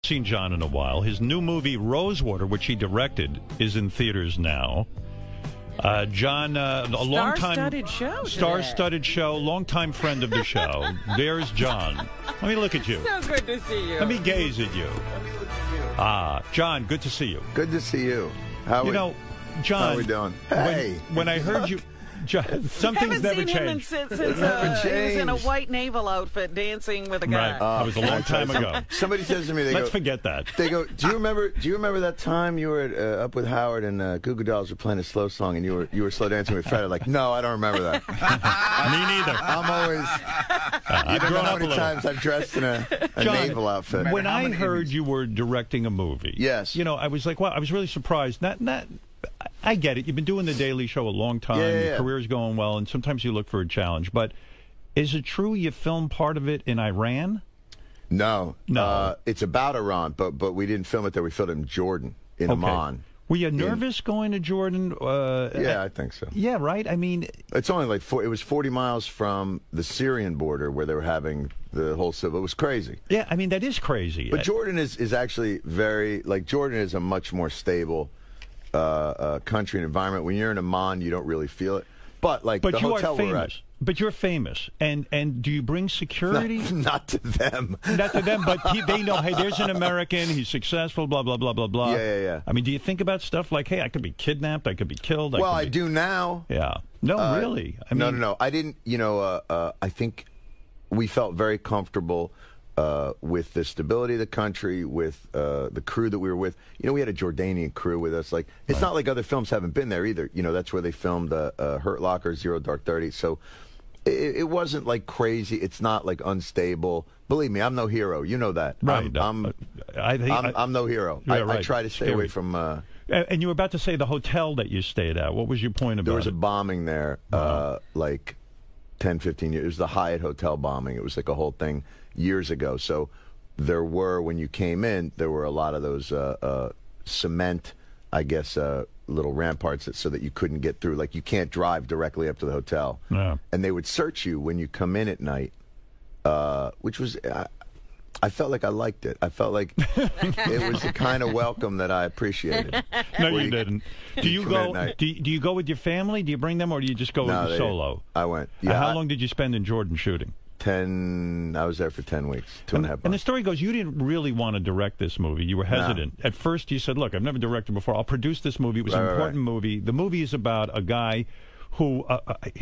Seen John in a while. His new movie Rosewater, which he directed, is in theaters now. John, a long time star-studded show, long-time friend of the show. There's John. Let me look at you. So good to see you. Let me gaze at you. John, good to see you. Good to see you. John, how are we doing? Hey, when I heard you. Something's never changed. Since he was in a white naval outfit dancing with a guy. Right. That was a long time ago. Somebody says to me, let's forget that. They go, do you remember that time you were up with Howard and Goo Goo Dolls were playing a slow song and you were slow dancing with Fred? I'm like, no, I don't remember that. Me neither. I'm always. You don't know how many times I've dressed in a John, naval outfit. When I heard you were directing a movie, yes, I was like, wow, I was really surprised. I get it. You've been doing the Daily Show a long time. Your career's going well, and sometimes you look for a challenge. But is it true you filmed part of it in Iran? No. It's about Iran, but we didn't film it there. We filmed it in Jordan, in Amman. Were you nervous going to Jordan? Yeah, I think so. Yeah, right? I mean... It's only like it was 40 miles from the Syrian border where they were having the whole civil... It was crazy. Yeah, I mean, that is crazy. But Jordan is actually very... Like, Jordan is a much more stable... country and environment. When you're in Amman, you don't really feel it. But the hotel we're at. But you're famous, and do you bring security? Not to them. Not to them, but they know. Hey, there's an American. He's successful. Blah blah blah blah blah. Yeah. I mean, do you think about stuff like, hey, I could be kidnapped. I could be killed. I do now. Yeah. No, really. I mean, no. I didn't. I think we felt very comfortable. With the stability of the country, with the crew that we were with. We had a Jordanian crew with us. Like, it's not like other films haven't been there either. That's where they filmed Hurt Locker, Zero Dark 30. So it wasn't like crazy. It's not like unstable. Believe me, I'm no hero. You know that. Right. I'm no hero. Right. I try to stay away from... and you were about to say the hotel that you stayed at. What was your point about it? There was a bombing there, like 10, 15 years. It was the Hyatt Hotel bombing. It was like a whole thing years ago. So there were, when you came in, there were a lot of those cement, I guess, little ramparts so that you couldn't get through. Like, you can't drive directly up to the hotel. Yeah. And they would search you when you come in at night, which was... I felt like I liked it. I felt like it was the kind of welcome that I appreciated. No, you didn't. Do you go? Do you go with your family? Do you bring them, or do you just go solo? I went. Yeah. How long did you spend in Jordan shooting? I was there for 10 weeks, 2.5 months. And the story goes, you didn't really want to direct this movie. You were hesitant. No. At first, you said, look, I've never directed before. I'll produce this movie. It was an important movie. The movie is about a guy who,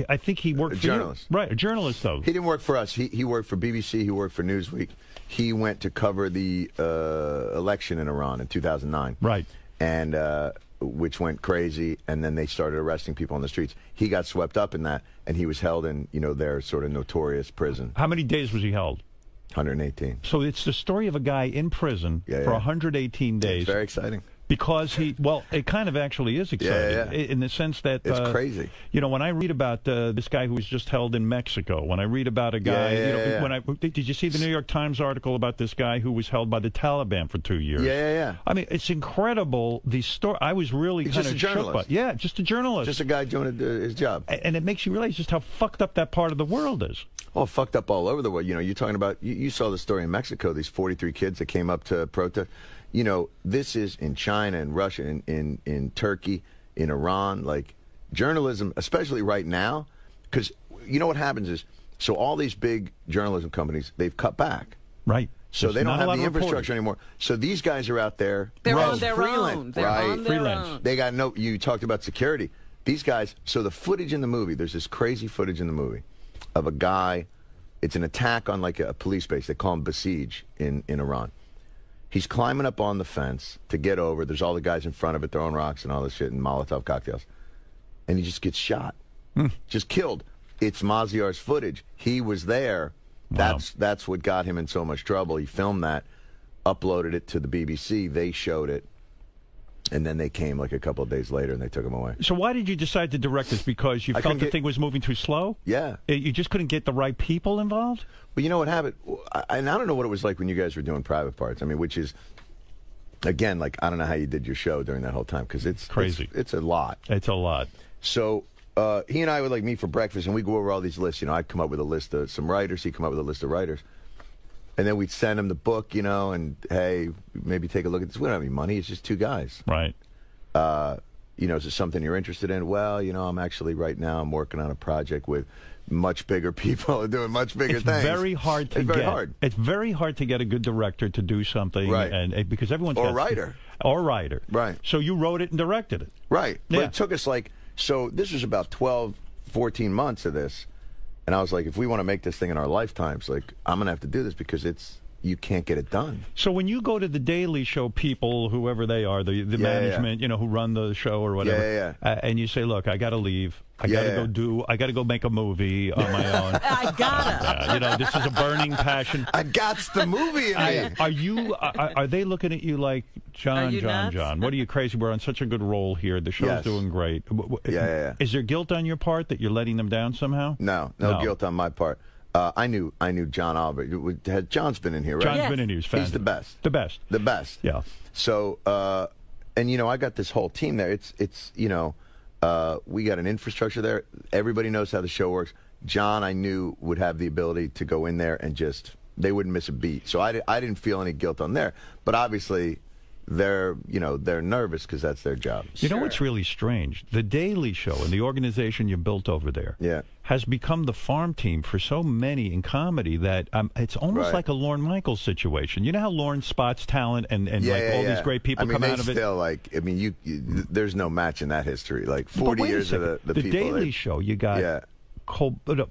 I think he worked for journalist. You. Right, a journalist, though. He didn't work for us. He worked for BBC. He worked for Newsweek. He went to cover the election in Iran in 2009. Right. And which went crazy, and then they started arresting people on the streets. He got swept up in that, and he was held in, their sort of notorious prison. How many days was he held? 118. So it's the story of a guy in prison for 118 days. It's very exciting. Because it kind of actually is exciting in the sense that... It's crazy. When I read about this guy who was just held in Mexico, when I read about a guy... Did you see the New York Times article about this guy who was held by the Taliban for 2 years? Yeah. I mean, it's incredible, the story. I was really kind of shook by. Yeah, just a journalist. Just a guy doing his job. And it makes you realize just how fucked up that part of the world is. Oh, fucked up all over the world. You're talking about... You saw the story in Mexico, these 43 kids that came up to protest. This is in China and Russia, in Turkey, in Iran. Like, journalism, especially right now, because what happens is, so all these big journalism companies, they've cut back. Right. So they don't have the infrastructure anymore. So these guys are out there. They're on their own. They're on their own. They got you talked about security. These guys, so the footage in the movie, there's this crazy footage in the movie of a guy, it's an attack on like a police base. They call him Besiege in Iran. He's climbing up on the fence to get over. There's all the guys in front of it throwing rocks and all this shit and Molotov cocktails. And he just gets shot. Just killed. It's Maziar's footage. He was there. Wow. That's what got him in so much trouble. He filmed that, uploaded it to the BBC. They showed it. And then they came like a couple of days later and they took him away. So why did you decide to direct this? Because you felt the thing was moving too slow? Yeah. You just couldn't get the right people involved? Well, you know what happened? And I don't know what it was like when you guys were doing Private Parts. I mean, which is, again, like, I don't know how you did your show during that whole time because it's crazy. It's a lot. It's a lot. So he and I would like meet for breakfast and we go over all these lists. I'd come up with a list of some writers. He'd come up with a list of writers. And then we'd send them the book, and hey, maybe take a look at this. We don't have any money. It's just two guys. Right. Is this something you're interested in? Well, I'm actually right now I'm working on a project with much bigger people doing much bigger things. It's very hard to get. It's very hard to get a good director to do something, right? And because everyone's or writer, right? So you wrote it and directed it, right? Yeah. But it took us so this was about 12, 14 months of this. And I was like, if we want to make this thing in our lifetimes, I'm going to have to do this because you can't get it done. So when you go to the Daily Show people, whoever they are, the management, who run the show or whatever, and you say, look, I got to leave. I got to go make a movie on my own. I gotta. This is a burning passion. I got the movie in me. Are they looking at you like, John, what are you crazy? We're on such a good roll here. The show's doing great. Yeah. Is there guilt on your part that you're letting them down somehow? No guilt on my part. I knew John Oliver. John's been in here, right? John's been in here. He's the best. The best. The best. Yeah. So, I got this whole team there. We got an infrastructure there. Everybody knows how the show works. John, I knew, would have the ability to go in there and they wouldn't miss a beat. So I didn't feel any guilt on there. But obviously, they're nervous because that's their job. You know what's really strange? The Daily Show and the organization you built over there has become the farm team for so many in comedy that it's almost like a Lorne Michaels situation. You know how Lorne spots talent and all these great people come out of it? Still, there's no match in that history. 40 years of the people. The Daily Show, you got... Colbert.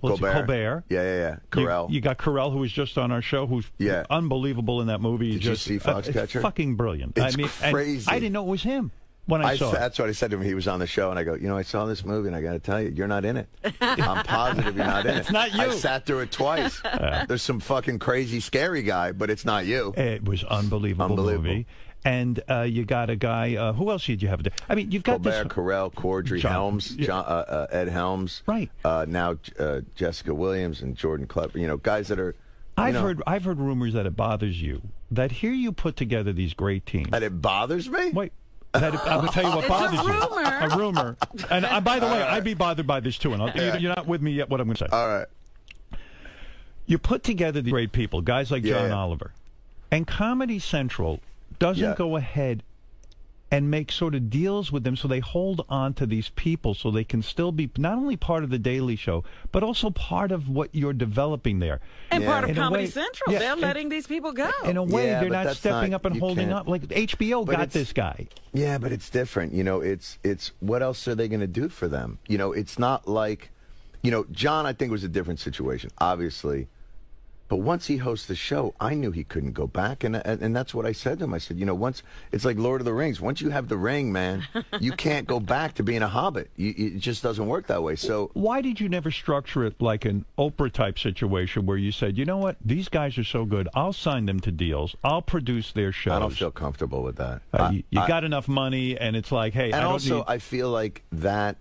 Yeah. Carell. You got Carell, who was just on our show, who's unbelievable in that movie. Did you see Foxcatcher? It's fucking brilliant. It's crazy. I didn't know it was him when I saw it. That's what I said to him. He was on the show, and I go, I saw this movie, and I got to tell you, you're not in it. I'm positive you're not in it. It's not you. I sat through it twice. There's some fucking crazy, scary guy, but it's not you. It was unbelievable movie. And you got a guy. Who else did you have there? I mean, you've got Colbert, Carell, Cordry, Helms, Ed Helms. Right. Now Jessica Williams and Jordan Klepper. Guys that are. I've heard rumors that it bothers you that here you put together these great teams. That it bothers me. Wait. I will tell you what bothers you. A rumor. And by the way, I'd be bothered by this too. And you're not with me yet. What I'm going to say. All right. You put together these great people, guys like John Oliver, and Comedy Central doesn't go ahead and make sort of deals with them so they hold on to these people so they can still be not only part of the Daily Show, but also part of what you're developing there. And part of Comedy Central. They're letting these people go. In a way, they're not stepping up and holding up. Like HBO got this guy. Yeah, but it's different. It's what else are they going to do for them? It's not like, John, I think, was a different situation, obviously. But once he hosts the show, I knew he couldn't go back, and that's what I said to him. I said, once it's like Lord of the Rings. Once you have the ring, man, you can't go back to being a hobbit. It just doesn't work that way. So why did you never structure it like an Oprah type situation where you said, you know what, these guys are so good, I'll sign them to deals, I'll produce their shows. I don't feel comfortable with that. You got enough money, and it's like, hey, and I feel like that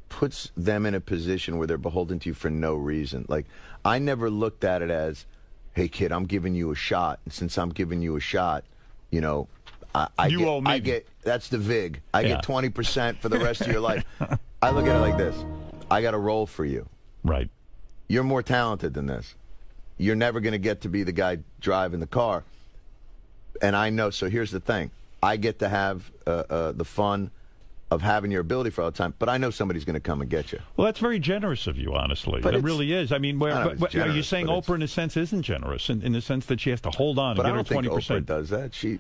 puts them in a position where they're beholden to you for no reason. Like, I never looked at it as, hey, kid, I'm giving you a shot. And since I'm giving you a shot, I owe me. That's the VIG. I get 20% for the rest of your life. I look at it like this. I got a role for you. Right. You're more talented than this. You're never going to get to be the guy driving the car. And I know. So here's the thing. I get to have the fun of having your ability for all the time, but I know somebody's going to come and get you. Well, that's very generous of you, honestly. But it really is. I mean, are you saying Oprah, in a sense, isn't generous in the sense that she has to hold on and get her 20%? But I don't think Oprah does that. She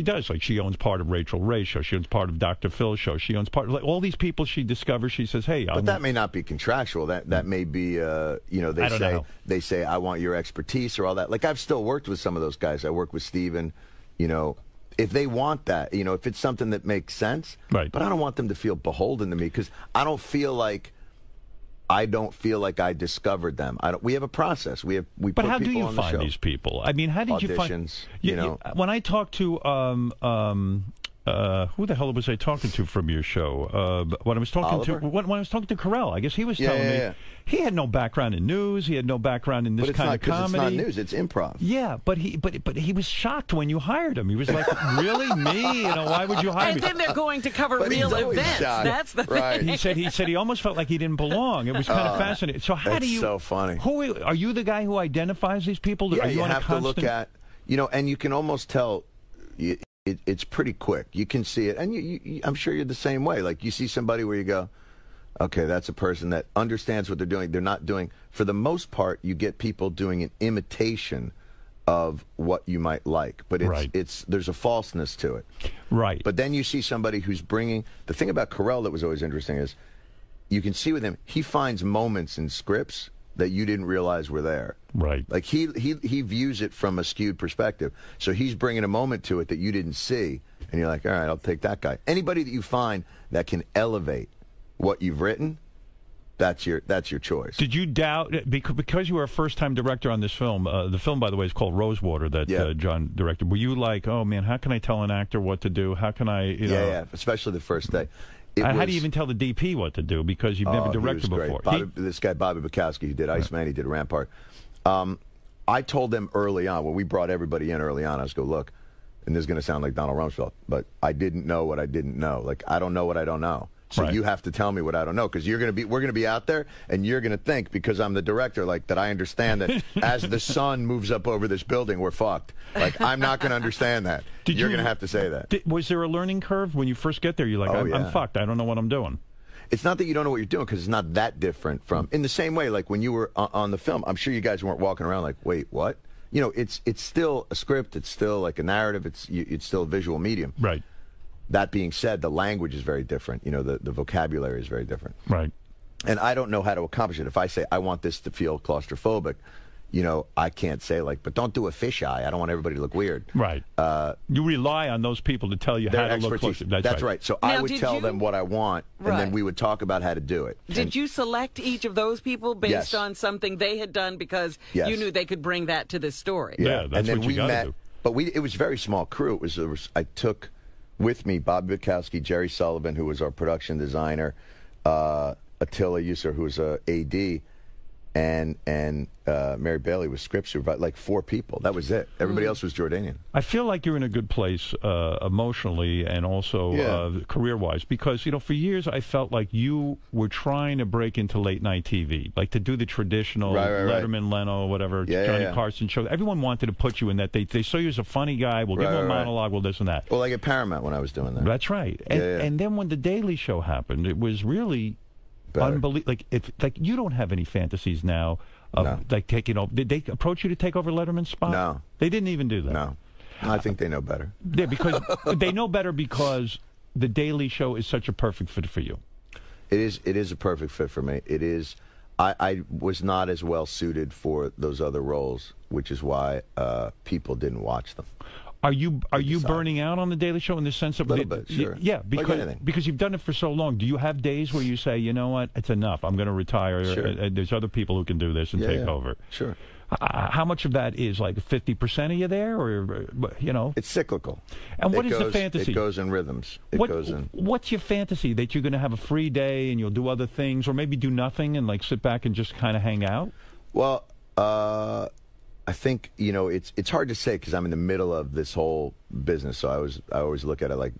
does. Like, she owns part of Rachel Ray's show. She owns part of Dr. Phil's show. She owns part of all these people she discovers. She says, "Hey," but that may not be contractual. That may be, they say, "I want your expertise" or all that. Like, I've still worked with some of those guys. I work with Steven, if they want that, if it's something that makes sense. Right. But I don't want them to feel beholden to me because I don't feel like I discovered them. We have a process. But how do you find these people? I mean, how did Auditions, you find? When I talked to who the hell was I talking to from your show? When I was talking when I was talking to Carell, I guess he was telling me he had no background in news. He had no background in this kind of comedy. It's not news. It's improv. Yeah, but he was shocked when you hired him. He was like, "Really, me? Why would you hire me?" And then they're going to cover real events. Shocked. That's the right. thing. He said he almost felt like he didn't belong. It was kind of fascinating. So how do you? So funny. Who are you? The guy who identifies these people? Yeah, are you have to look at and you can almost tell. It's pretty quick. You can see it, and I'm sure you're the same way. Like you see somebody where you go, okay, that's a person that understands what they're doing. They're not doing, for the most part, you get people doing an imitation of what you might like, but there's a falseness to it. Right. But then you see somebody who's bringing, the thing about Carell that was always interesting is you can see with him, he finds moments in scripts that you didn't realize were there. Right. Like he views it from a skewed perspective. So he's bringing a moment to it that you didn't see, and you're like, all right, I'll take that guy. Anybody that you find that can elevate what you've written, that's your choice. Did you doubt, because you were a first-time director on this film, the film, by the way, is called Rosewater that Jon directed. Were you like, oh, man, how can I tell an actor what to do? How can I, Yeah, especially the first day. How do you even tell the DP what to do? Because you've never directed before. This guy, Bobby Bukowski, who did Iceman, he did Rampart. I told them early on, when we brought everybody in early on, I was go, look, and this is going to sound like Donald Rumsfeld, but I didn't know what I didn't know. Like, I don't know what I don't know. So you have to tell me what I don't know, because we're going to be out there, and you're going to think, because I'm the director, like, that I understand that as the sun moves up over this building, we're fucked. Like, I'm not going to understand that. You're going to have to say that. Was there a learning curve when you first get there? You're like, I'm fucked. I don't know what I'm doing. It's not that you don't know what you're doing, because it's not that different from, in the same way, like when you were on the film, I'm sure you guys weren't walking around like, wait, what? It's still a script. It's still like a narrative. It's still a visual medium. Right. That being said, the language is very different. The vocabulary is very different. Right. And I don't know how to accomplish it. If I say I want this to feel claustrophobic, I can't say like, but don't do a fisheye. I don't want everybody to look weird. Right. You rely on those people to tell you how to look closer. That's right. So I would tell them what I want, and then we would talk about how to do it. Did you select each of those people based on something they had done because you knew they could bring that to this story? Yeah, that's what you got to do. But it was a very small crew. I took with me Bob Bukowski, Jerry Sullivan, who was our production designer, Attila Yusser, who was a AD, and Mary Bailey was script supervisor. Like 4 people. That was it. Everybody else was Jordanian. I feel like you're in a good place emotionally and also career-wise, because for years I felt like you were trying to break into late-night TV, like to do the traditional Letterman, Leno, whatever, Johnny Carson show. Everyone wanted to put you in that. They saw you as a funny guy. We'll give him a monologue. We'll this and that. Well, like at Paramount when I was doing that. That's right. And then when the Daily Show happened, it was really unbelievable. Like you don't have any fantasies now of like taking over. Did they approach you to take over Letterman's spot? No, they didn't even do that. No, I think they know better. Yeah, because they know better because the Daily Show is such a perfect fit for you. It is a perfect fit for me. It is. I was not as well suited for those other roles, which is why people didn't watch them. Are you burning out on the Daily Show in the sense of a little bit? Sure. Yeah, because you've done it for so long. Do you have days where you say, you know what, it's enough. I'm going to retire. Sure. There's other people who can do this and take over. Sure. How much of that is like 50% of you there, or It's cyclical. And what is the fantasy? It goes in rhythms. What's your fantasy? That you're going to have a free day and you'll do other things, or maybe do nothing and like sit back and just kind of hang out? Well, I think it's hard to say because I'm in the middle of this whole business. So I always look at it like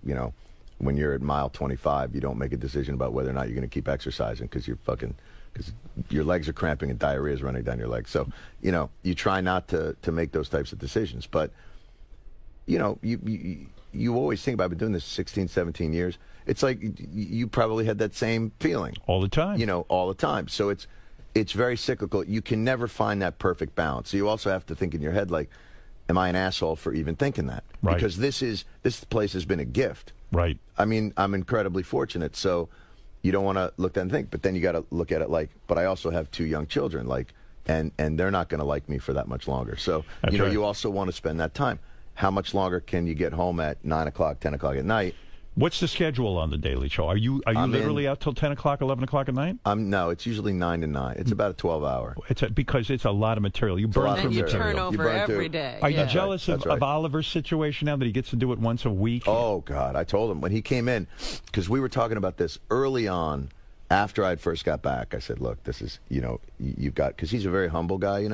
when you're at mile 25, you don't make a decision about whether or not you're going to keep exercising because your legs are cramping and diarrhea is running down your legs. So you try not to make those types of decisions. But you always think about. I've been doing this 16, 17 years. It's like you probably had that same feeling all the time. All the time. So it's very cyclical. You can never find that perfect balance. So you also have to think in your head, like, am I an asshole for even thinking that? Right. Because this place has been a gift. Right. I mean, I'm incredibly fortunate. So you don't want to look at that and think, but then you got to look at it like, but I also have 2 young children, like, and they're not going to like me for that much longer. So, That's right. You also want to spend that time. How much longer can you get home at 9 o'clock, 10 o'clock at night What's the schedule on the Daily Show? Are you literally out till 10 o'clock, 11 o'clock at night? No, it's usually 9 to 9. It's about a 12-hour. Because it's a lot of material. You burn through material. And you turn over every day. Are you jealous of Oliver's situation now that he gets to do it once a week? Oh, God. I told him when he came in, because we were talking about this early on, after I first got back, I said, look, this is, you've got, because he's a very humble guy,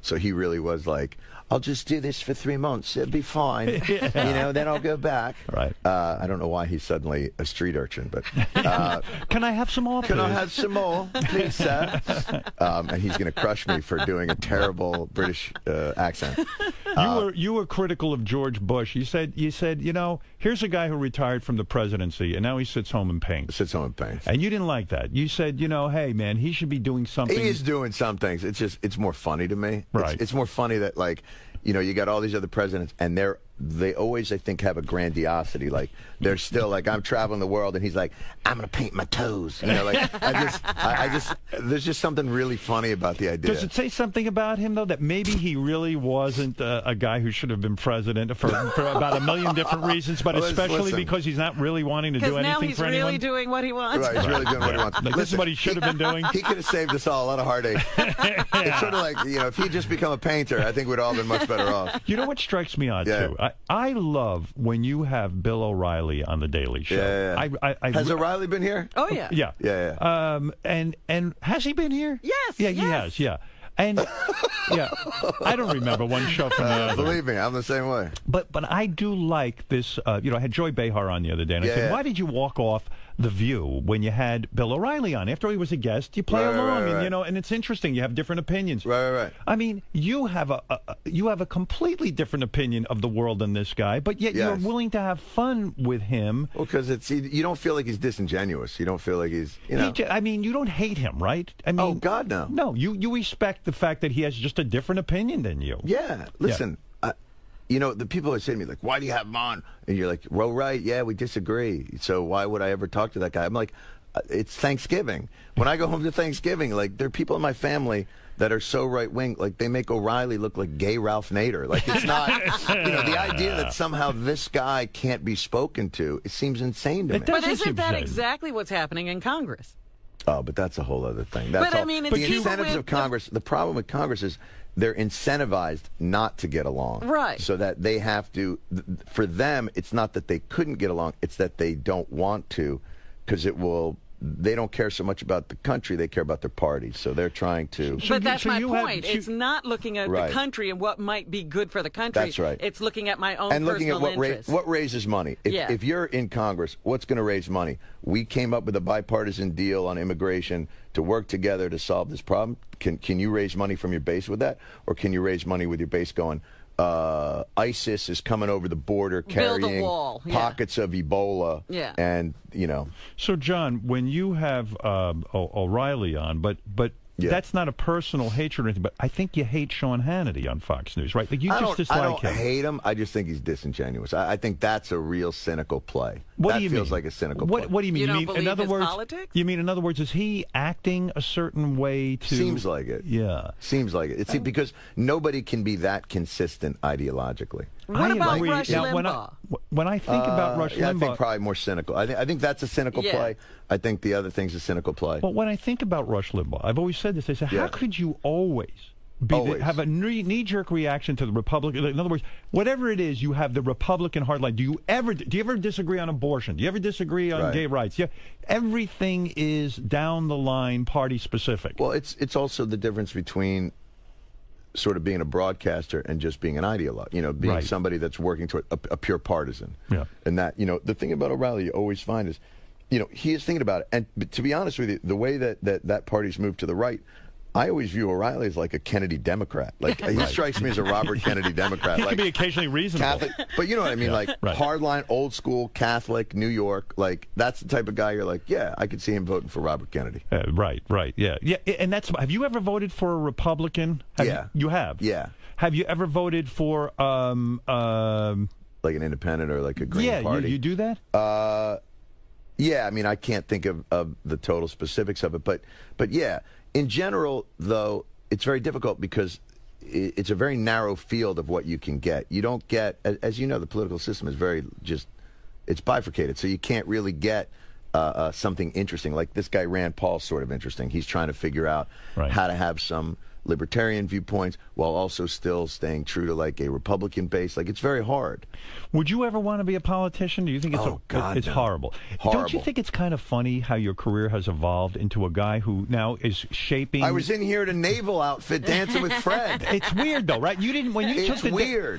so he really was like, I'll just do this for 3 months. It'll be fine. Then I'll go back. Right. I don't know why he's suddenly a street urchin, but... Can I have some more, please? Can I have some more, please, sir? And he's going to crush me for doing a terrible British accent. You were critical of George Bush. You said, here's a guy who retired from the presidency, and now he sits home and paints. And you didn't like that. You said, hey, man, he should be doing something. He is doing some things. It's more funny to me. Right. It's more funny that, like, you got all these other presidents, and they always, I think, have a grandiosity. Like, they're still like, I'm traveling the world, and he's like, I'm going to paint my toes. There's just something really funny about the idea. Does it say something about him, though, that maybe he really wasn't a guy who should have been president for about a million different reasons, but especially because he's not really wanting to do anything for anyone? Because now he's really doing what he wants. Right, he's really doing what he wants. This is what he should have been doing. He could have saved us all a lot of heartache. It's sort of like, if he'd just become a painter, I think we'd all been much better off. You know what strikes me odd, too? I love when you have Bill O'Reilly on the Daily Show. Yeah. Has O'Reilly been here? Oh, yeah. Yeah. And has he been here? Yes. Yeah, he has, yeah. And, I don't remember one show from the other. Believe me, I'm the same way. But I do like this, I had Joy Behar on the other day, and I said, why did you walk off The View when you had Bill O'Reilly on? After he was a guest, you play along, and and it's interesting. You have different opinions. Right. I mean, you have a completely different opinion of the world than this guy, but yet you're willing to have fun with him. Well, because you don't feel like he's disingenuous. You don't feel like he's, you don't hate him, right? I mean, oh God, no. No, you respect the fact that he has just a different opinion than you. Yeah. Listen. The people are saying to me, like, why do you have him on? And you're like, well, right, yeah, we disagree. So why would I ever talk to that guy? I'm like, it's Thanksgiving. When I go home to Thanksgiving, like, there are people in my family that are so right-wing, like, they make O'Reilly look like gay Ralph Nader. Like, it's not, the idea that somehow this guy can't be spoken to, it seems insane to me. But isn't that exactly what's happening in Congress? Oh, but that's a whole other thing. But I mean, the incentives of Congress, the problem with Congress is they're incentivized not to get along. Right. So that they have to, for them, it's not that they couldn't get along, it's that they don't want to, because they don't care so much about the country, they care about their party. So they're trying to... But that's my point. It's not looking at the country and what might be good for the country. That's right. It's looking at my own personal interests. And looking at what raises money. If you're in Congress, what's going to raise money? We came up with a bipartisan deal on immigration to work together to solve this problem. Can you raise money from your base with that? Or can you raise money with your base going... ISIS is coming over the border carrying pockets of Ebola. Yeah. And, So, John, when you have O'Reilly on, but that's not a personal hatred or anything, but I think you hate Sean Hannity on Fox News, right? Like, you just dislike him. I don't hate him. I just think he's disingenuous. I think that's a real cynical play. What do you mean? That feels like a cynical play. What do you mean? You don't believe his politics? You mean, in other words, is he acting a certain way to... Seems like it. Yeah. Seems like it. It's because nobody can be that consistent ideologically. What about Rush Limbaugh? When I think about Rush Limbaugh... I think probably more cynical. I think that's a cynical play. I think the other thing's a cynical play. But when I think about Rush Limbaugh, I've always said this. I say, how could you always have a knee-jerk reaction to the Republican? In other words, whatever it is, you have the Republican hardline. Do you ever disagree on abortion? Do you ever disagree on gay rights? Yeah, everything is down the line, party specific. Well, it's also the difference between sort of being a broadcaster and just being an ideologue, being somebody that's working toward a pure partisan. Yeah. And that, the thing about O'Reilly you always find is, he is thinking about it. And to be honest with you, the way that party's moved to the right, I always view O'Reilly as like a Kennedy Democrat. Like, he strikes me as a Robert Kennedy Democrat. He like, can be occasionally reasonable. Catholic, but you know what I mean? Hardline, old school, Catholic, New York. Like, that's the type of guy you're like, yeah, I could see him voting for Robert Kennedy. Right, yeah. And that's, have you ever voted for a Republican? You have? Yeah. Have you ever voted for, like an independent or like a Green Party? Yeah, you do that? Yeah, I mean, I can't think of the total specifics of it, but yeah. In general, though, it's very difficult because it's a very narrow field of what you can get. You don't get, as you know, the political system is very just It's bifurcated, so you can't really get something interesting. Like this guy Rand Paul's sort of interesting. He's trying to figure out how to have some libertarian viewpoints while also still staying true to like a Republican base. Like, it's very hard. Would you ever want to be a politician? Do you think it's it's horrible? Don't you think it's kind of funny how your career has evolved into a guy who now is shaping? I was in here in a naval outfit dancing with Fred. It's weird though, right? You didn't when you took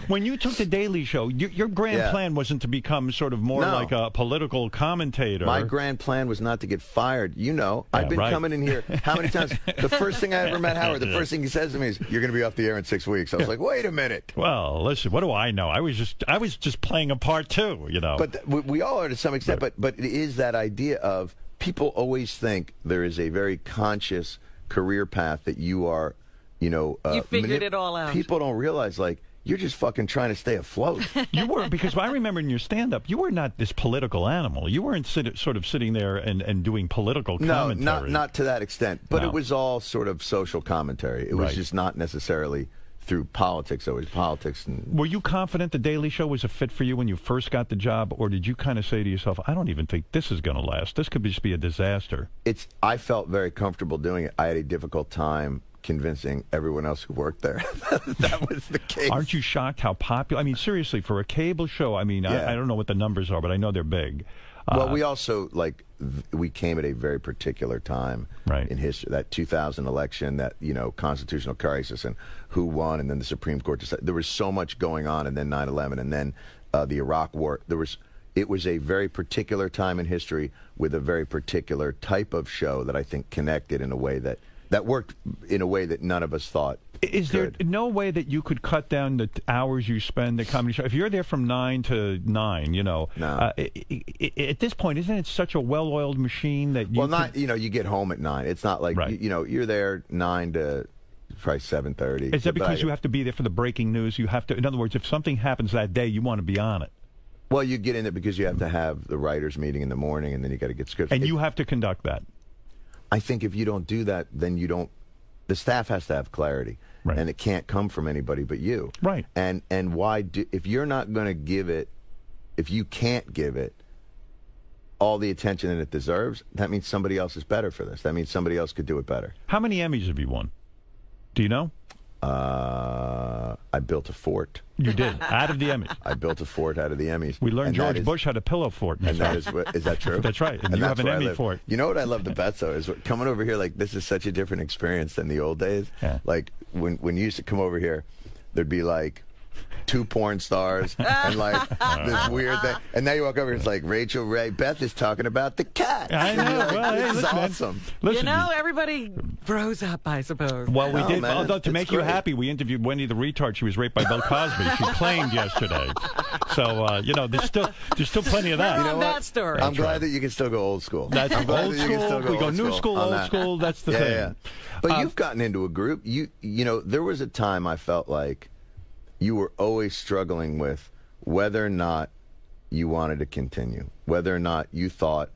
when you took the Daily Show. Your grand plan wasn't to become sort of more like a political commentator. My grand plan was not to get fired. You know, I've been coming in here how many times? The first thing I ever met Howard, the first thing he says to me is, "You're going to be off the air in 6 weeks." I was like, "Wait a minute." Well, listen, what do I know? I was just playing a part too, you know. But we all are to some extent. But it is that idea of people always think there is a very conscious career path that you are, you figured it all out. People don't realize, like, you're just fucking trying to stay afloat. You were, because I remember in your stand-up, you were not this political animal. You weren't sort of sitting there and doing political commentary. No, not to that extent. But it was all sort of social commentary. It was just not necessarily through politics, always politics. Were you confident The Daily Show was a fit for you when you first got the job, or did you kind of say to yourself, I don't even think this is going to last. This could just be a disaster? I felt very comfortable doing it. I had a difficult time convincing everyone else who worked there that was the case. Aren't you shocked how popular? I mean, seriously, for a cable show, I mean, I don't know what the numbers are, but I know they're big. Well, we also, we came at a very particular time in history. That 2000 election, that, constitutional crisis, and who won, and then the Supreme Court decided. There was so much going on, and then 9/11, and then the Iraq War. It was a very particular time in history with a very particular type of show that I think connected in a way that worked in a way that none of us thought. Is there no way that you could cut down the hours you spend at comedy show? If you're there from 9 to 9, No. At this point, isn't it such a well-oiled machine that you you get home at 9. It's not like, you're there 9 to probably 7:30. Is that because you have to be there for the breaking news? You have to, in other words, if something happens that day, you want to be on it. Well, you get in it because you have to have the writers' meeting in the morning, and then you got to get scripts. And you have to conduct that. I think if you don't do that, then you don't. The staff has to have clarity, and it can't come from anybody but you. Right. And why if you're not going to give it, if you can't give it all the attention that it deserves, that means somebody else is better for this. That means somebody else could do it better. How many Emmys have you won? Do you know? I built a fort. You did, out of the Emmys. I built a fort out of the Emmys. We learned George Bush had a pillow fort. And that is that true? That's right. And you have an Emmy fort. You know what I love the best, though, is coming over here, like, this is such a different experience than the old days. Yeah. Like, when you used to come over here, there'd be, like, 2 porn stars and like this weird thing, and now you walk over, it's like Rachel Ray Beth is talking about the cat. I know. Like, well, this is awesome. Listen, everybody froze up, I suppose. Well, we did. Although to make you happy, we interviewed Wendy the retard. She was raped by Bill Cosby. She claimed yesterday. So there's still plenty of that. You know that story. I'm glad that you can still go old school. That's old school. We go new school, old school. That's the thing. Yeah. But you've gotten into a group. You know, there was a time I felt like you were always struggling with whether or not you wanted to continue, whether or not you thought,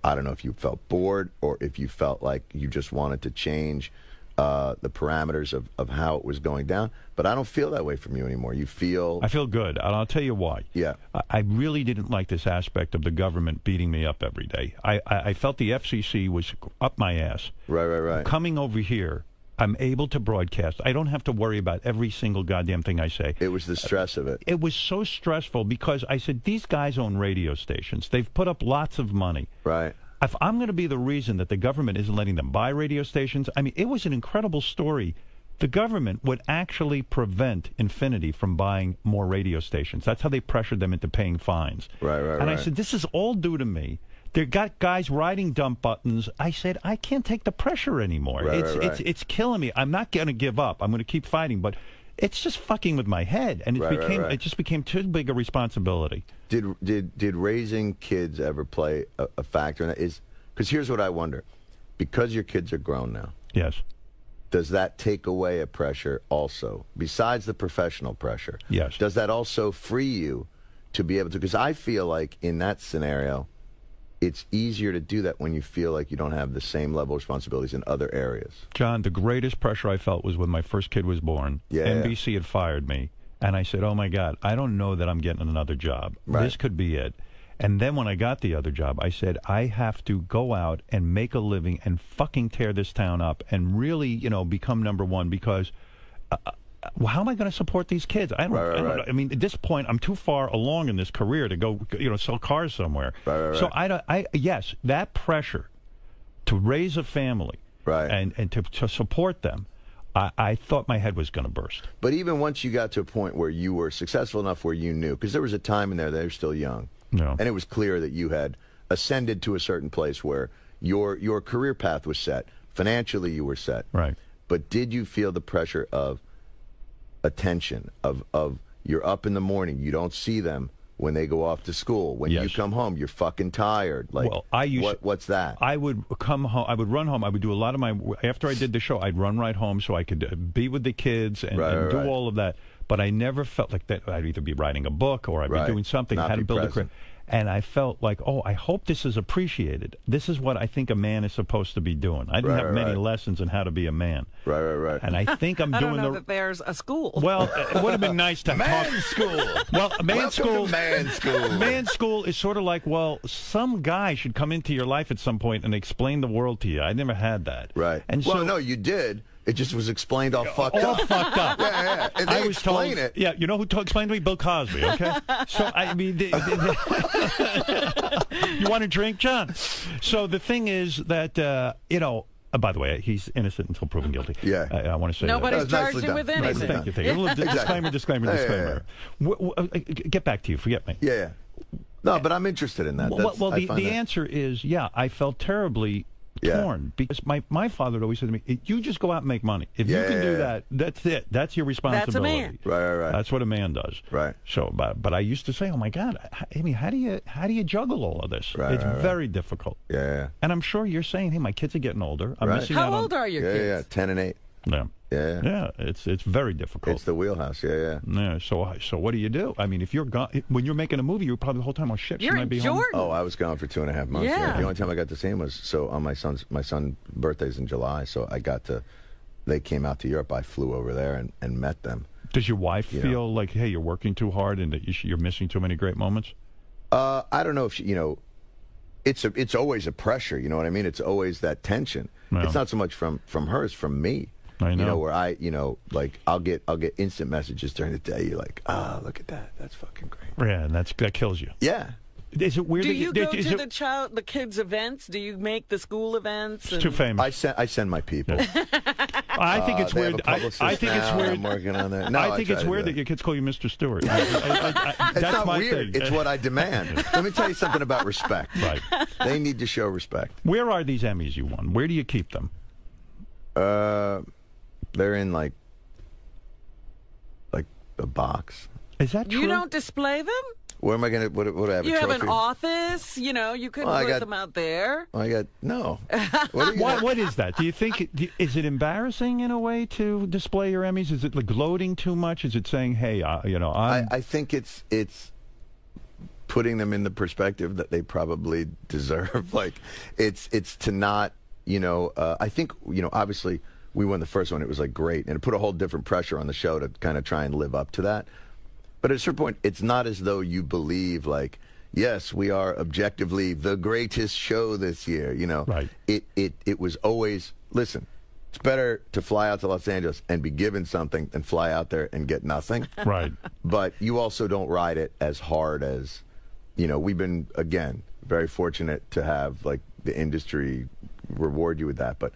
I don't know if you felt bored or if you felt like you just wanted to change the parameters of how it was going down. But I don't feel that way from you anymore. You feel... I feel good, and I'll tell you why. Yeah. I really didn't like this aspect of the government beating me up every day. I felt the FCC was up my ass. Right. Coming over here, I'm able to broadcast. I don't have to worry about every single goddamn thing I say. It was the stress of it. It was so stressful because I said, these guys own radio stations. They've put up lots of money. Right. If I'm going to be the reason that the government isn't letting them buy radio stations, I mean, it was an incredible story. The government would actually prevent Infinity from buying more radio stations. That's how they pressured them into paying fines. Right. And I said, this is all due to me. They got guys riding dump buttons. I said, I can't take the pressure anymore. It's killing me. I'm not going to give up. I'm going to keep fighting, but it's just fucking with my head, and it just became too big a responsibility. Did raising kids ever play a factor in that? Because here's what I wonder: because your kids are grown now, yes, does that take away a pressure also besides the professional pressure? Yes. Does that also free you to be able to? Because I feel like in that scenario, it's easier to do that when you feel like you don't have the same level of responsibilities in other areas. John, the greatest pressure I felt was when my first kid was born. NBC had fired me, and I said, oh, my God, I don't know that I'm getting another job. This could be it. And then when I got the other job, I said, I have to go out and make a living and fucking tear this town up and really, you know, become number one because how am I going to support these kids? I don't. I mean, at this point, I'm too far along in this career to go, you know, sell cars somewhere. So yes, that pressure to raise a family and to support them, I thought my head was going to burst. But even once you got to a point where you were successful enough where you knew, because there was a time in there they were still young, and it was clear that you had ascended to a certain place where your career path was set. Financially, you were set. Right. But did you feel the pressure of attention, of you're up in the morning, you don't see them when they go off to school. When you come home, you're fucking tired. Like, well, I used what's that? I would come home. I would run home. I would do a lot of my after I did the show. I'd run right home so I could be with the kids and do all of that. But I never felt like that. I'd either be writing a book or I'd be doing something. Not how to build present. a career. And I felt like, oh, I hope this is appreciated. This is what I think a man is supposed to be doing. I didn't have many lessons on how to be a man. Right. And I think I'm I doing don't know that there's a school. Well, it would have been nice to man school. Well, man Welcome school. To man school. Man school is sort of like, well, some guy should come into your life at some point and explain the world to you. I never had that. Right. And well, so, no, you did. It just was explained all fucked up. All fucked up. Yeah. And I was told. It. Yeah, you know who explained to me? Bill Cosby. Okay. So I mean, you want a drink, John? So the thing is that you know. By the way, he's innocent until proven guilty. Yeah. I want to say nobody's that. charged him with anything. Thank you. A little disclaimer. Get back to you. Forget me. Yeah. No, but I'm interested in that. Well, the answer is, yeah, I felt terribly torn because my father had always said to me, you just go out and make money. If you can do that, that's it. That's your responsibility. That's a man. Right. That's what a man does. Right. So, but I used to say, oh my God, I mean, how do you juggle all of this? It's very difficult. Yeah. And I'm sure you're saying, hey, my kids are getting older. I'm missing out on... How old are your kids? Yeah, 10 and 8. Yeah, it's very difficult. It's the wheelhouse. Yeah. So what do you do? I mean, if you're gone when you're making a movie, you're probably the whole time, oh shit, you're should I be Jordan. home? Oh, I was gone for 2.5 months. Yeah. The only time I got to see him was on my son's birthday's in July, so I got to. They came out to Europe. I flew over there and met them. Does your wife feel like, hey, you're working too hard and that you're missing too many great moments? I don't know if she, it's always a pressure. You know what I mean? It's always that tension. No. It's not so much from her, it's from me. I know. Where like I'll get instant messages during the day. You're like, look at that. That's fucking great. Yeah, and that kills you. Yeah. Is it weird? Do you go to the kids' events? Do you make the school events? It's too famous. I send my people. I think it's weird. I think it's weird. I'm working on that. No, I think it's weird that your kids call you Mr. Stewart. It's that's not my weird. thing. It's what I demand. Let me tell you something about respect. Right. They need to show respect. Where are these Emmys you won? Where do you keep them? They're in like a box. Is that true? You don't display them? Where am I going to? What do I have? You a have trophy? an office. You couldn't put them out there. I got no. What is that? Do you think? Is it embarrassing in a way to display your Emmys? Is it like gloating too much? Is it saying, hey, I think it's putting them in the perspective that they probably deserve. Like it's to not. I think obviously we won the first one. It was like great, and it put a whole different pressure on the show to kind of try and live up to that. But at a certain point, it's not as though you believe, like, yes, we are objectively the greatest show this year. Right. It was always, listen, it's better to fly out to Los Angeles and be given something than fly out there and get nothing. Right. But you also don't ride it as hard as, we've been, again, very fortunate to have, like, the industry reward you with that. But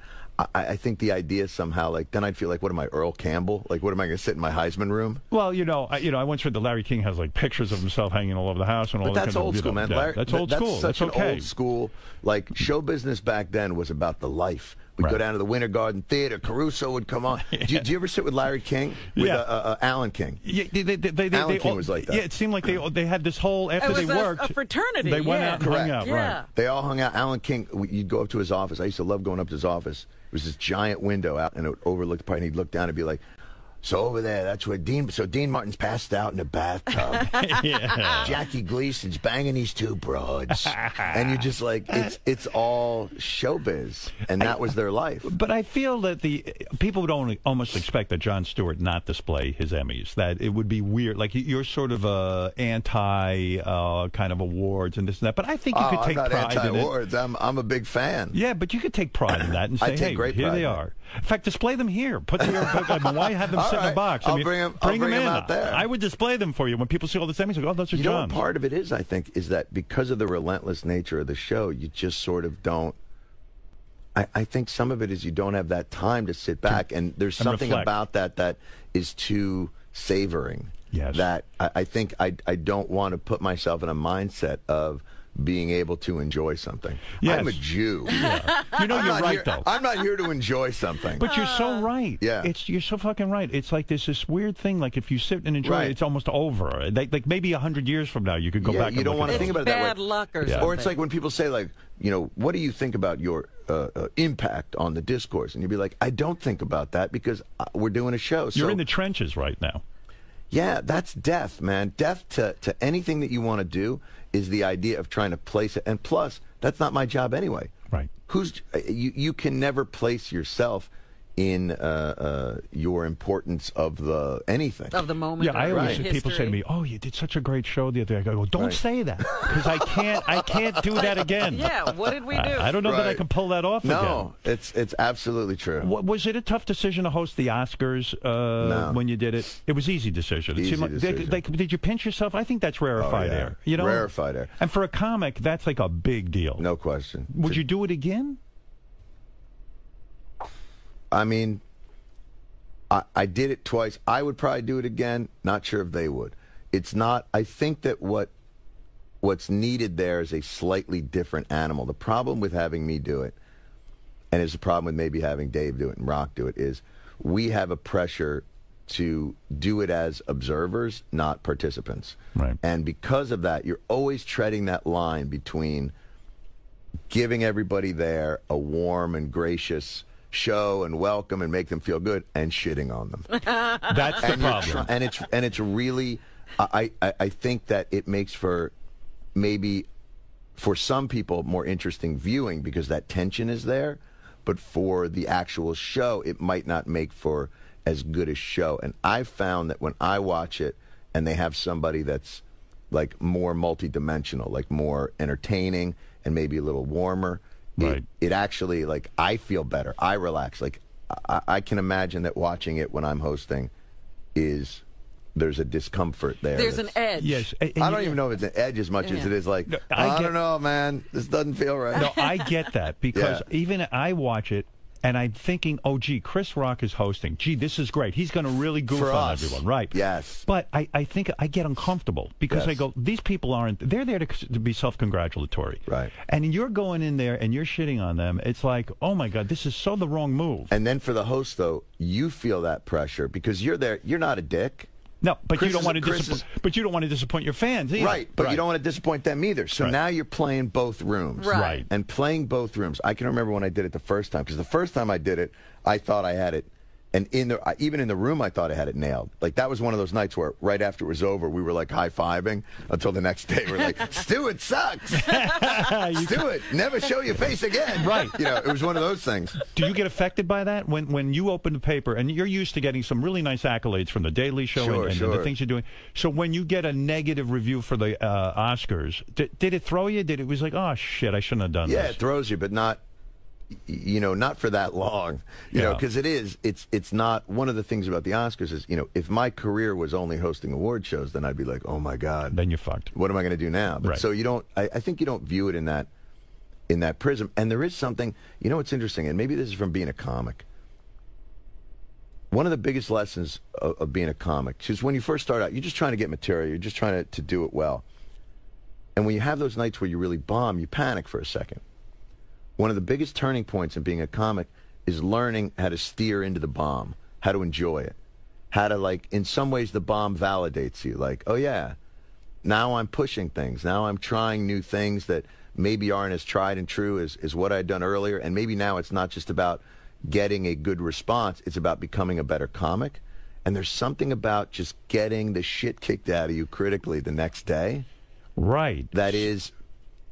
I think the idea somehow, like, then I'd feel like, what am I, Earl Campbell? Like, what am I going to sit in my Heisman room? Well, I once read that Larry King has like pictures of himself hanging all over the house and all that. But that's old school, man. Yeah, that's old school. That's okay. an old school. Like, show business back then was about the life. We'd go down to the Winter Garden Theater. Caruso would come on. Do you ever sit with Larry King? With Alan King? Yeah, Alan King was like that. Yeah, it seemed like they had this whole, after they worked. A fraternity. They went out and hung out, right. They all hung out. Alan King, you'd go up to his office. I used to love going up to his office. It was this giant window out, and it overlooked the park, and he'd look down and be like, So over there, that's where Dean Martin's passed out in the bathtub. Yeah. Jackie Gleason's banging these two broads. And you're just like, it's all showbiz. And that was their life. But I feel that people would almost expect that Jon Stewart not display his Emmys. That it would be weird. Like, you're sort of anti kind of awards and this and that. But I think you could take pride in it. I'm not anti-awards. I'm a big fan. Yeah, but you could take pride in that and say, hey, here they are. In fact, display them here. Put them here. Why have them sit in a box? I'll bring them in. Out there. I would display them for you when people see all the Emmys. Like, oh, those are John's. You know what part of it is, I think, is that because of the relentless nature of the show, you just sort of don't. I think some of it is you don't have that time to sit back, and there's something about that is too savoring. Yes. That I think I don't want to put myself in a mindset of being able to enjoy something. Yes. I'm a Jew. Yeah. You know, you're right, though. I'm not here to enjoy something. But you're so right. Yeah. You're so fucking right. It's like this weird thing, like if you sit and enjoy it, it's almost over. Like maybe 100 years from now, you could go back and you don't want to think about it that way. Bad luck or something. Or it's like when people say, like, you know, what do you think about your impact on the discourse? And you'd be like, I don't think about that because we're doing a show. You're in the trenches right now. Yeah, that's death, man. Death to anything that you want to do is the idea of trying to place it. And plus, that's not my job anyway. Right. You can never place yourself in your importance of anything. Of the moment. Yeah, I always people say to me, "Oh, you did such a great show the other day." I go, "Don't say that, because I can't do that again." Yeah, what did we do? I don't know that I can pull that off again. No, it's absolutely true. Was it a tough decision to host the Oscars when you did it? It was easy decision. Easy decision. Did you pinch yourself? I think that's rarefied air. You know, rarefied air. And for a comic, that's like a big deal. No question. Would you do it again? I mean, I did it twice. I would probably do it again. Not sure if they would. It's not. I think that what's needed there is a slightly different animal. The problem with having me do it, and it's a problem with maybe having Dave do it and Rock do it, is we have a pressure to do it as observers, not participants. Right. And because of that, you're always treading that line between giving everybody there a warm and gracious show and welcome and make them feel good, and shitting on them. That's the problem. And it's really, I think that it makes for maybe for some people more interesting viewing because that tension is there, but for the actual show it might not make for as good a show. And I've found that when I watch it and they have somebody that's like more multidimensional, like more entertaining and maybe a little warmer, right, it actually, like, I feel better. I relax. Like, I can imagine that watching it when I'm hosting there's a discomfort there. There's an edge. Yes. I don't even know if it's an edge as much as it is like, no, I don't know, man. This doesn't feel right. No, I get that because even I watch it and I'm thinking, oh, gee, Chris Rock is hosting. Gee, this is great. He's going to really goof on everyone. Right. Yes. But I think I get uncomfortable because I go, these people they're there to be self-congratulatory. Right. And you're going in there and you're shitting on them. It's like, oh, my God, this is so the wrong move. And then for the host, though, you feel that pressure because you're there. You're not a dick. No, but you don't want to disappoint your fans either. Right, but you don't want to disappoint them either. So now you're playing both rooms. Right. And playing both rooms. I can remember when I did it the first time, because the first time I did it, I thought I had it. And even in the room, I thought I had it nailed. Like, that was one of those nights where right after it was over, we were like high-fiving until the next day. We're like, Stewart sucks. Stewart, never show your face again. Right. You know, it was one of those things. Do you get affected by that when you open the paper and you're used to getting some really nice accolades from the Daily Show and the things you're doing? So when you get a negative review for the Oscars, did it throw you? It was like, oh shit, I shouldn't have done this. Yeah, it throws you, but not. You know, not for that long, you know, because it's not, one of the things about the Oscars is, you know, if my career was only hosting award shows, then I'd be like, oh my God. Then you're fucked. What am I going to do now? But so you don't, I think you don't view it in that prism. And there is something, you know, what's interesting, and maybe this is from being a comic. One of the biggest lessons of being a comic is when you first start out, you're just trying to get material. You're just trying to do it well. And when you have those nights where you really bomb, you panic for a second. One of the biggest turning points in being a comic is learning how to steer into the bomb, how to enjoy it, how to, like, in some ways the bomb validates you. Like, oh yeah, now I'm pushing things. Now I'm trying new things that maybe aren't as tried and true as what I'd done earlier. And maybe now it's not just about getting a good response. It's about becoming a better comic. And there's something about just getting the shit kicked out of you critically the next day. Right. That is,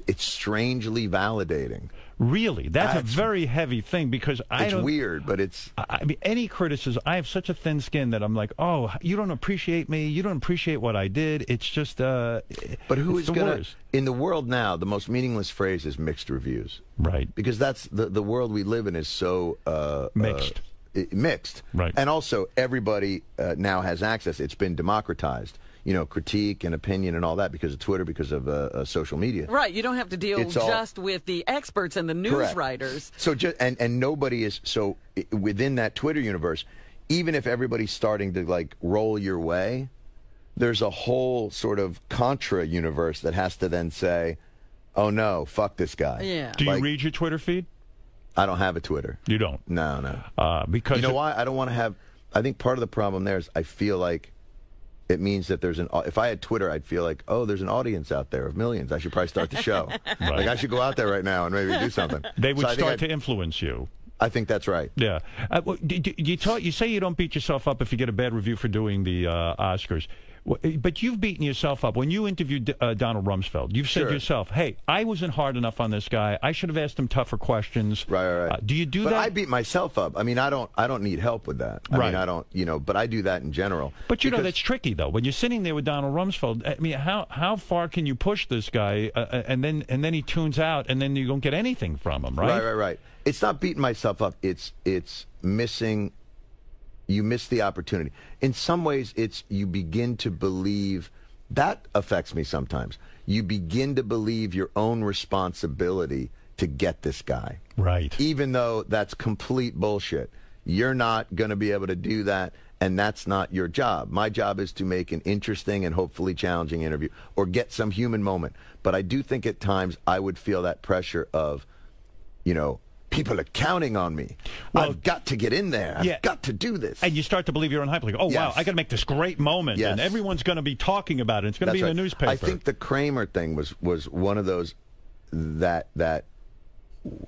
it's strangely validating. Really? That's a very heavy thing because it's weird, but it's... I mean, any criticism, I have such a thin skin that I'm like, oh, you don't appreciate me. You don't appreciate what I did. It's just... but who is going to... In the world now, the most meaningless phrase is mixed reviews. Right. Because that's the world we live in is so... mixed. Mixed. Right. And also, everybody now has access. It's been democratized. You know, critique and opinion and all that because of Twitter, because of social media. Right. You don't have to deal just with the experts and the news writers. So and nobody is so within that Twitter universe. Even if everybody's starting to like roll your way, there's a whole sort of contra universe that has to then say, "Oh no, fuck this guy." Yeah. Do you read your Twitter feed? I don't have a Twitter. You don't? No. Because you know why? I don't want to have. I think part of the problem there is I feel like. It means that there's if I had Twitter, I'd feel like, oh, there's an audience out there of millions. I should probably start the show. Right. Like, I should go out there right now and maybe do something. They would start to influence you. I think that's right. Yeah. You say you don't beat yourself up if you get a bad review for doing the Oscars. But you've beaten yourself up. When you interviewed Donald Rumsfeld, you've said yourself, hey, I wasn't hard enough on this guy. I should have asked him tougher questions. Right. Do you do that? But I beat myself up. I mean, I don't need help with that. I mean, I don't, but I do that in general. But, you know, that's tricky, though. When you're sitting there with Donald Rumsfeld, I mean, how far can you push this guy, and then he tunes out, and then you don't get anything from him, right? Right. It's not beating myself up. It's missing... You miss the opportunity. In some ways, you begin to believe, that affects me sometimes. You begin to believe your own responsibility to get this guy. Right. Even though that's complete bullshit. You're not going to be able to do that, and that's not your job. My job is to make an interesting and hopefully challenging interview or get some human moment. But I do think at times I would feel that pressure of, people are counting on me. Well, I've got to get in there. I've got to do this. And you start to believe your own hype. Like, oh, wow, I got to make this great moment. And everyone's going to be talking about it. It's going to be in the newspaper. I think the Kramer thing was one of those that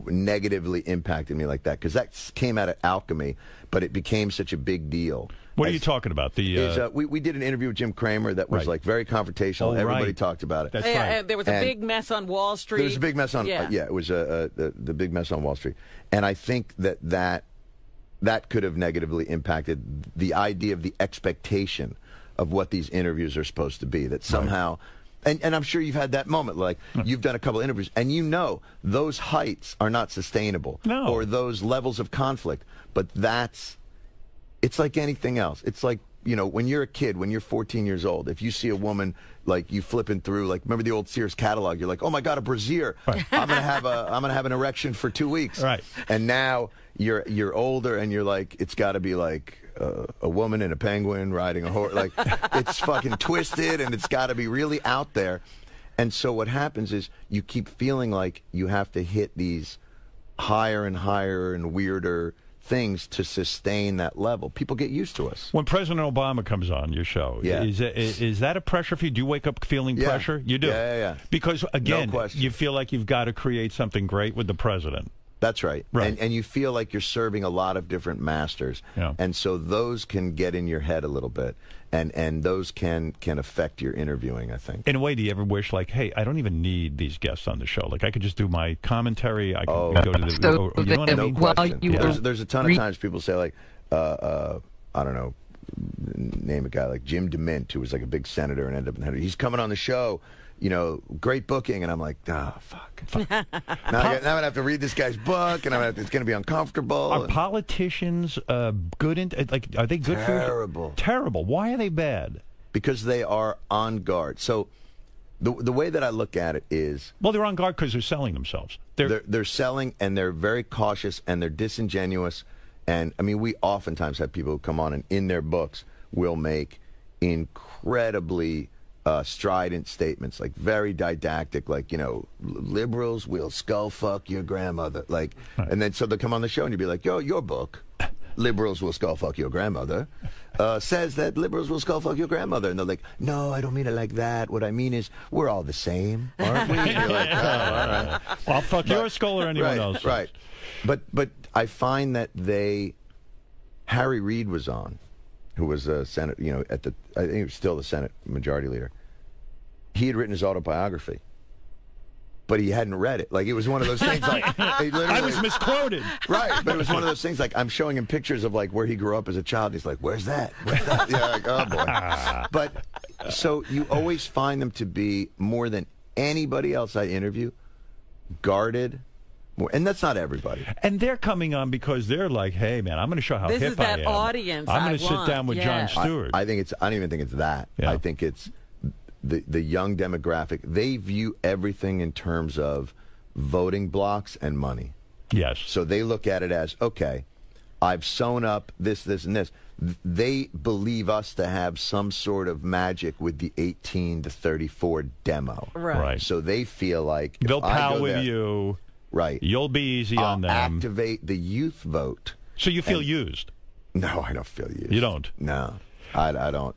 negatively impacted me like that. Because that came out of alchemy, but it became such a big deal. What are you talking about? We did an interview with Jim Cramer that was like very confrontational. Everybody talked about it. That's right. There was a big mess on Wall Street. There was a big mess on it was the big mess on Wall Street. And I think that could have negatively impacted the idea of the expectation of what these interviews are supposed to be. That somehow and I'm sure you've had that moment, like you've done a couple interviews and those heights are not sustainable. No. Or those levels of conflict. But it's like anything else. It's like, when you're a kid, when you're 14 years old, if you see a woman, like, you flipping through, like, remember the old Sears catalog, you're like, oh, my God, a brassiere. Right. I'm going to have an erection for 2 weeks. Right. And now you're older and you're like, it's got to be like a woman and a penguin riding a horse. Like, it's fucking twisted and it's got to be really out there. And so what happens is you keep feeling like you have to hit these higher and higher and weirder things to sustain that level. People get used to us. When President Obama comes on your show, is that a pressure for you? Do you wake up feeling pressure? You do? Yeah. Because, again, you feel like you've got to create something great with the president. That's right. And you feel like you're serving a lot of different masters. Yeah. And so those can get in your head a little bit. And those can affect your interviewing, I think. In a way, do you ever wish, like, hey, I don't even need these guests on the show. Like, I could just do my commentary. I can go to the... you know what I mean? No question. There's a ton of times people say, like, I don't know, name a guy like Jim DeMint, who was like a big senator and ended up in Henry. He's coming on the show. Great booking, and I'm like, fuck. Now I'm gonna have to read this guy's book, and it's gonna be uncomfortable. Are politicians good? Are they good? Terrible. Terrible. Why are they bad? Because they are on guard. So the way that I look at it is, well, they're on guard because they're selling themselves. They're selling, and they're very cautious, and they're disingenuous. And I mean, we oftentimes have people who come on, and in their books will make incredibly strident statements, like very didactic, like, liberals will skull fuck your grandmother, like, and then so they'll come on the show and you'll be like, yo, your book, liberals will skull fuck your grandmother, says that liberals will skull fuck your grandmother, and they're like, no, I don't mean it like that. What I mean is, we're all the same, aren't we? And you're like, oh, all right. Well, I'll fuck your skull or anyone else. Right. But I find that Harry Reid was on. who was a Senate, I think he was still the Senate Majority Leader. He had written his autobiography, but he hadn't read it. Like, it was one of those things. Like, I was misquoted. Right, but it was one of those things. Like, I'm showing him pictures of like where he grew up as a child. He's like, "Where's that? Where's that?" Yeah, like, oh boy. But so you always find them to be, more than anybody else I interview, guarded. And that's not everybody. And they're coming on because they're like, "Hey, man, I'm going to show how hip I am. This is that audience I'm going to sit down with Jon Stewart." I think it's. I don't even think it's that. Yeah. I think it's the young demographic. They view everything in terms of voting blocks and money. Yes. So they look at it as, okay, I've sewn up this, this, and this. They believe us to have some sort of magic with the 18 to 34 demo. Right. So they feel like they'll pal with you. Right. You'll be easy on them. Activate the youth vote. So you feel used? No, I don't feel used. You don't? No. I don't.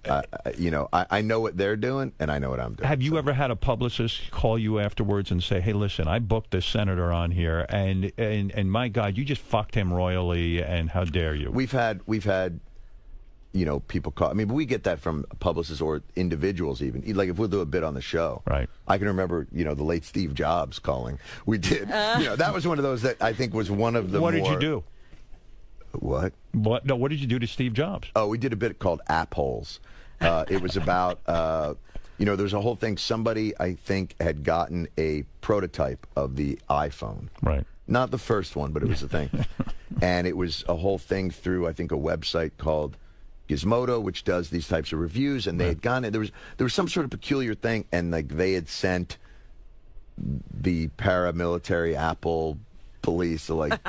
I know what they're doing, and I know what I'm doing. Have you ever had a publicist call you afterwards and say, "Hey, listen, I booked this senator on here, and my God, you just fucked him royally, and how dare you?" We've had people call. I mean, but we get that from publicists or individuals even. Like, if we'll do a bit on the show. Right. I can remember, the late Steve Jobs calling. We did. That was one of those that I think was one of the What did you do? What? What? No, what did you do to Steve Jobs? Oh, we did a bit called App Holes. It was about, there's a whole thing. Somebody, I think, had gotten a prototype of the iPhone. Right. Not the first one, but it was a thing. And it was a whole thing through, I think, a website called Gizmodo, which does these types of reviews. And they had gone, and there was some sort of peculiar thing, and like they had sent the paramilitary Apple police to like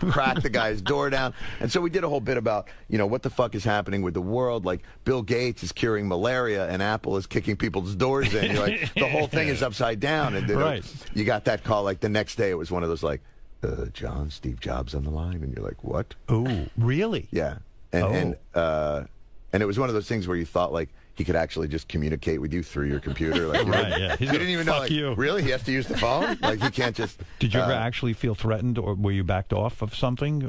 crack the guy's door down. And so we did a whole bit about, what the fuck is happening with the world. Like, Bill Gates is curing malaria and Apple is kicking people's doors in. You're like, the whole thing is upside down. And you got that call like the next day. It was one of those like, John, Steve Jobs on the line. And you're like, what? Oh, really? Yeah. And it was one of those things where you thought like he could actually just communicate with you through your computer. Like, right, yeah. You didn't even know, like, really? He has to use the phone? Like, he can't just... Did you ever actually feel threatened, or were you backed off of something?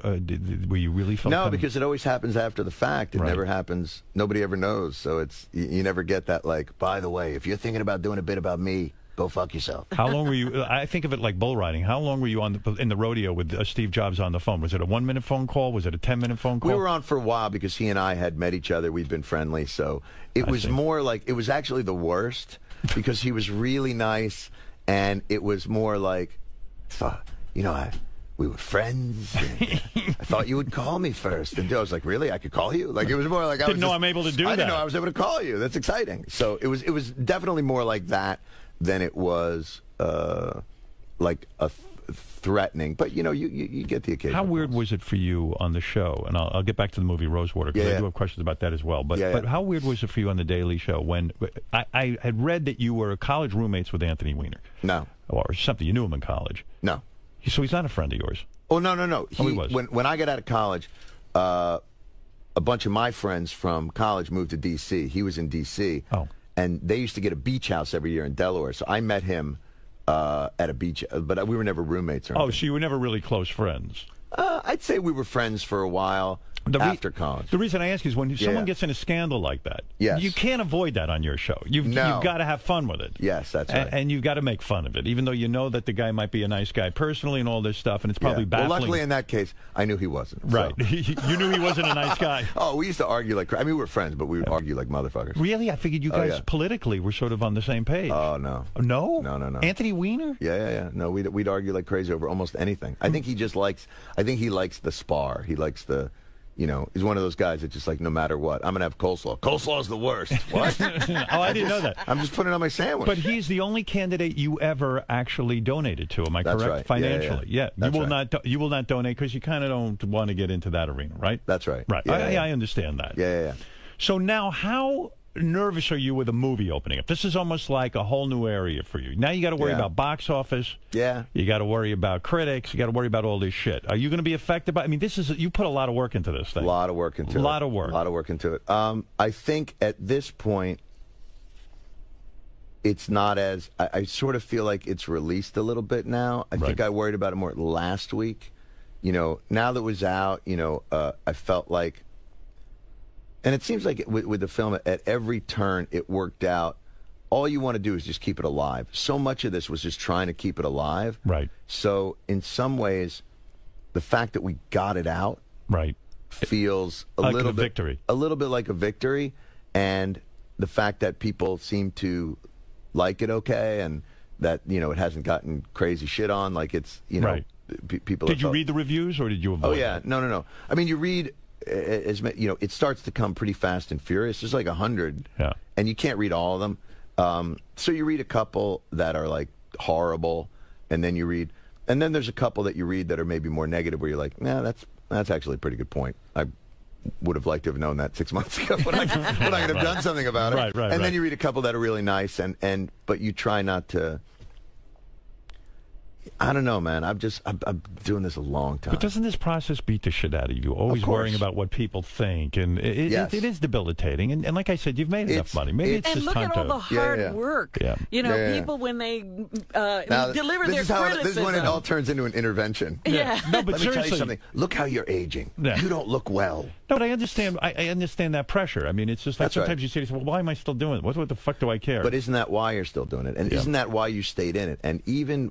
Were you really felt... No, because it always happens after the fact. It never happens. Nobody ever knows. So you never get that, like, by the way, if you're thinking about doing a bit about me, go fuck yourself. How long were you... I think of it like bull riding. How long were you in the rodeo with Steve Jobs on the phone? Was it a 1-minute phone call? Was it a 10-minute phone call? We were on for a while because he and I had met each other. We'd been friendly. So it was more like... It was actually the worst because he was really nice, and it was more like, we were friends. I thought you would call me first. And I was like, really? I could call you? Like, it was more like... I didn't know I'm able to do that. I didn't know I was able to call you. That's exciting. So it was definitely more like that than it was like a threatening. But, you get the occasion. How weird was it for you on the show? And I'll get back to the movie Rosewater, because I do have questions about that as well. But how weird was it for you on The Daily Show when I had read that you were college roommates with Anthony Weiner? No. Or something. You knew him in college. No. So he's not a friend of yours? Oh, no. He was. When I got out of college, a bunch of my friends from college moved to D.C. He was in D.C. Oh. And they used to get a beach house every year in Delaware. So I met him at a beach, but we were never roommates or anything. Oh, so you were never really close friends? I'd say we were friends for a while after college. The reason I ask is when someone gets in a scandal like that, you can't avoid that on your show. You've got to have fun with it. Yes, that's right. And you've got to make fun of it, even though you know that the guy might be a nice guy personally and all this stuff, and it's probably baffling. Well, luckily in that case, I knew he wasn't. Right. So. You knew he wasn't a nice guy. Oh, we used to argue like... I mean, we were friends, but we would argue like motherfuckers. Really? I figured you guys politically were sort of on the same page. Oh, no. No? No. Anthony Weiner? Yeah. No, we'd argue like crazy over almost anything. I think he likes the spar. He likes the... he's one of those guys that just like, no matter what, I'm going to have coleslaw. Coleslaw's the worst. What? Oh, I didn't know that. I'm just putting it on my sandwich. But he's the only candidate you ever actually donated to. Am I correct? Right. Financially. Yeah. You will not donate because you kind of don't want to get into that arena, right? That's right. Right. I understand that. Yeah. So now how nervous are you with a movie opening up? This is almost like a whole new area for you. Now you got to worry about box office. Yeah. You got to worry about critics. You got to worry about all this shit. Are you going to be affected by? I mean, you put a lot of work into this thing. A lot of work into it. A lot of work into it. I think at this point, it's not as... I sort of feel like it's released a little bit now. I think I worried about it more last week. Now that it was out, I felt like... And it seems like with the film, at every turn, it worked out. All you want to do is just keep it alive. So much of this was just trying to keep it alive. Right. So in some ways, the fact that we got it out feels a like little bit victory. A little bit like a victory, and the fact that people seem to like it okay, and that it hasn't gotten crazy shit on, like it's people. Did you read the reviews or did you avoid? Oh yeah, no. I mean, you read. It starts to come pretty fast and furious. There's like 100, and you can't read all of them. So you read a couple that are like horrible, and then there's a couple that you read that are maybe more negative, where you're like, nah, that's actually a pretty good point. I would have liked to have known that 6 months ago, but I could have done something about it. And then you read a couple that are really nice, but you try not to. I don't know, man. I'm doing this a long time. But doesn't this process beat the shit out of you? Always worrying about what people think, and it is debilitating. And like I said, you've made enough money. Maybe it's just look time at all the hard work. Yeah. People when they deliver their criticism. This is when it all turns into an intervention. Yeah. No, but let me tell you something. Look how you're aging. Yeah. You don't look well. No, but I understand. I understand that pressure. I mean, it's just like That's sometimes you say to yourself, "Well, why am I still doing it? What the fuck do I care?" But isn't that why you're still doing it? And isn't that why you stayed in it? And even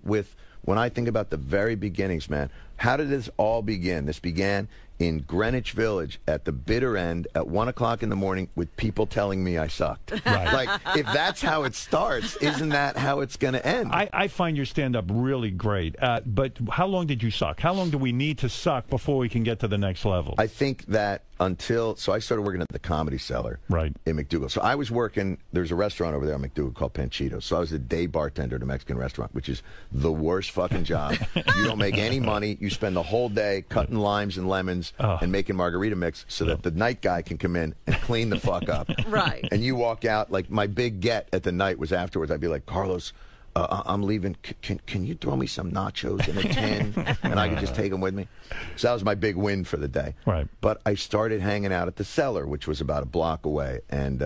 when I think about the very beginnings, man, how did this all begin? This began in Greenwich Village at the bitter end at 1 o'clock in the morning with people telling me I sucked. Right. Like, if that's how it starts, isn't that how it's going to end? I find your stand-up really great. But how long did you suck? How long do we need to suck before we can get to the next level? I think that so I started working at the Comedy Cellar in McDougal. So I was working, there's a restaurant over there in McDougal called Panchitos. So I was a day bartender at a Mexican restaurant, which is the worst fucking job. You don't make any money. You spend the whole day cutting limes and lemons and making margarita mix so that the night guy can come in and clean the fuck up. Right. And you walk out, like my big get at the night was afterwards. I'd be like, Carlos, I'm leaving. Can you throw me some nachos in a tin? And I could just take them with me. So that was my big win for the day. Right. But I started hanging out at the Cellar, which was about a block away. And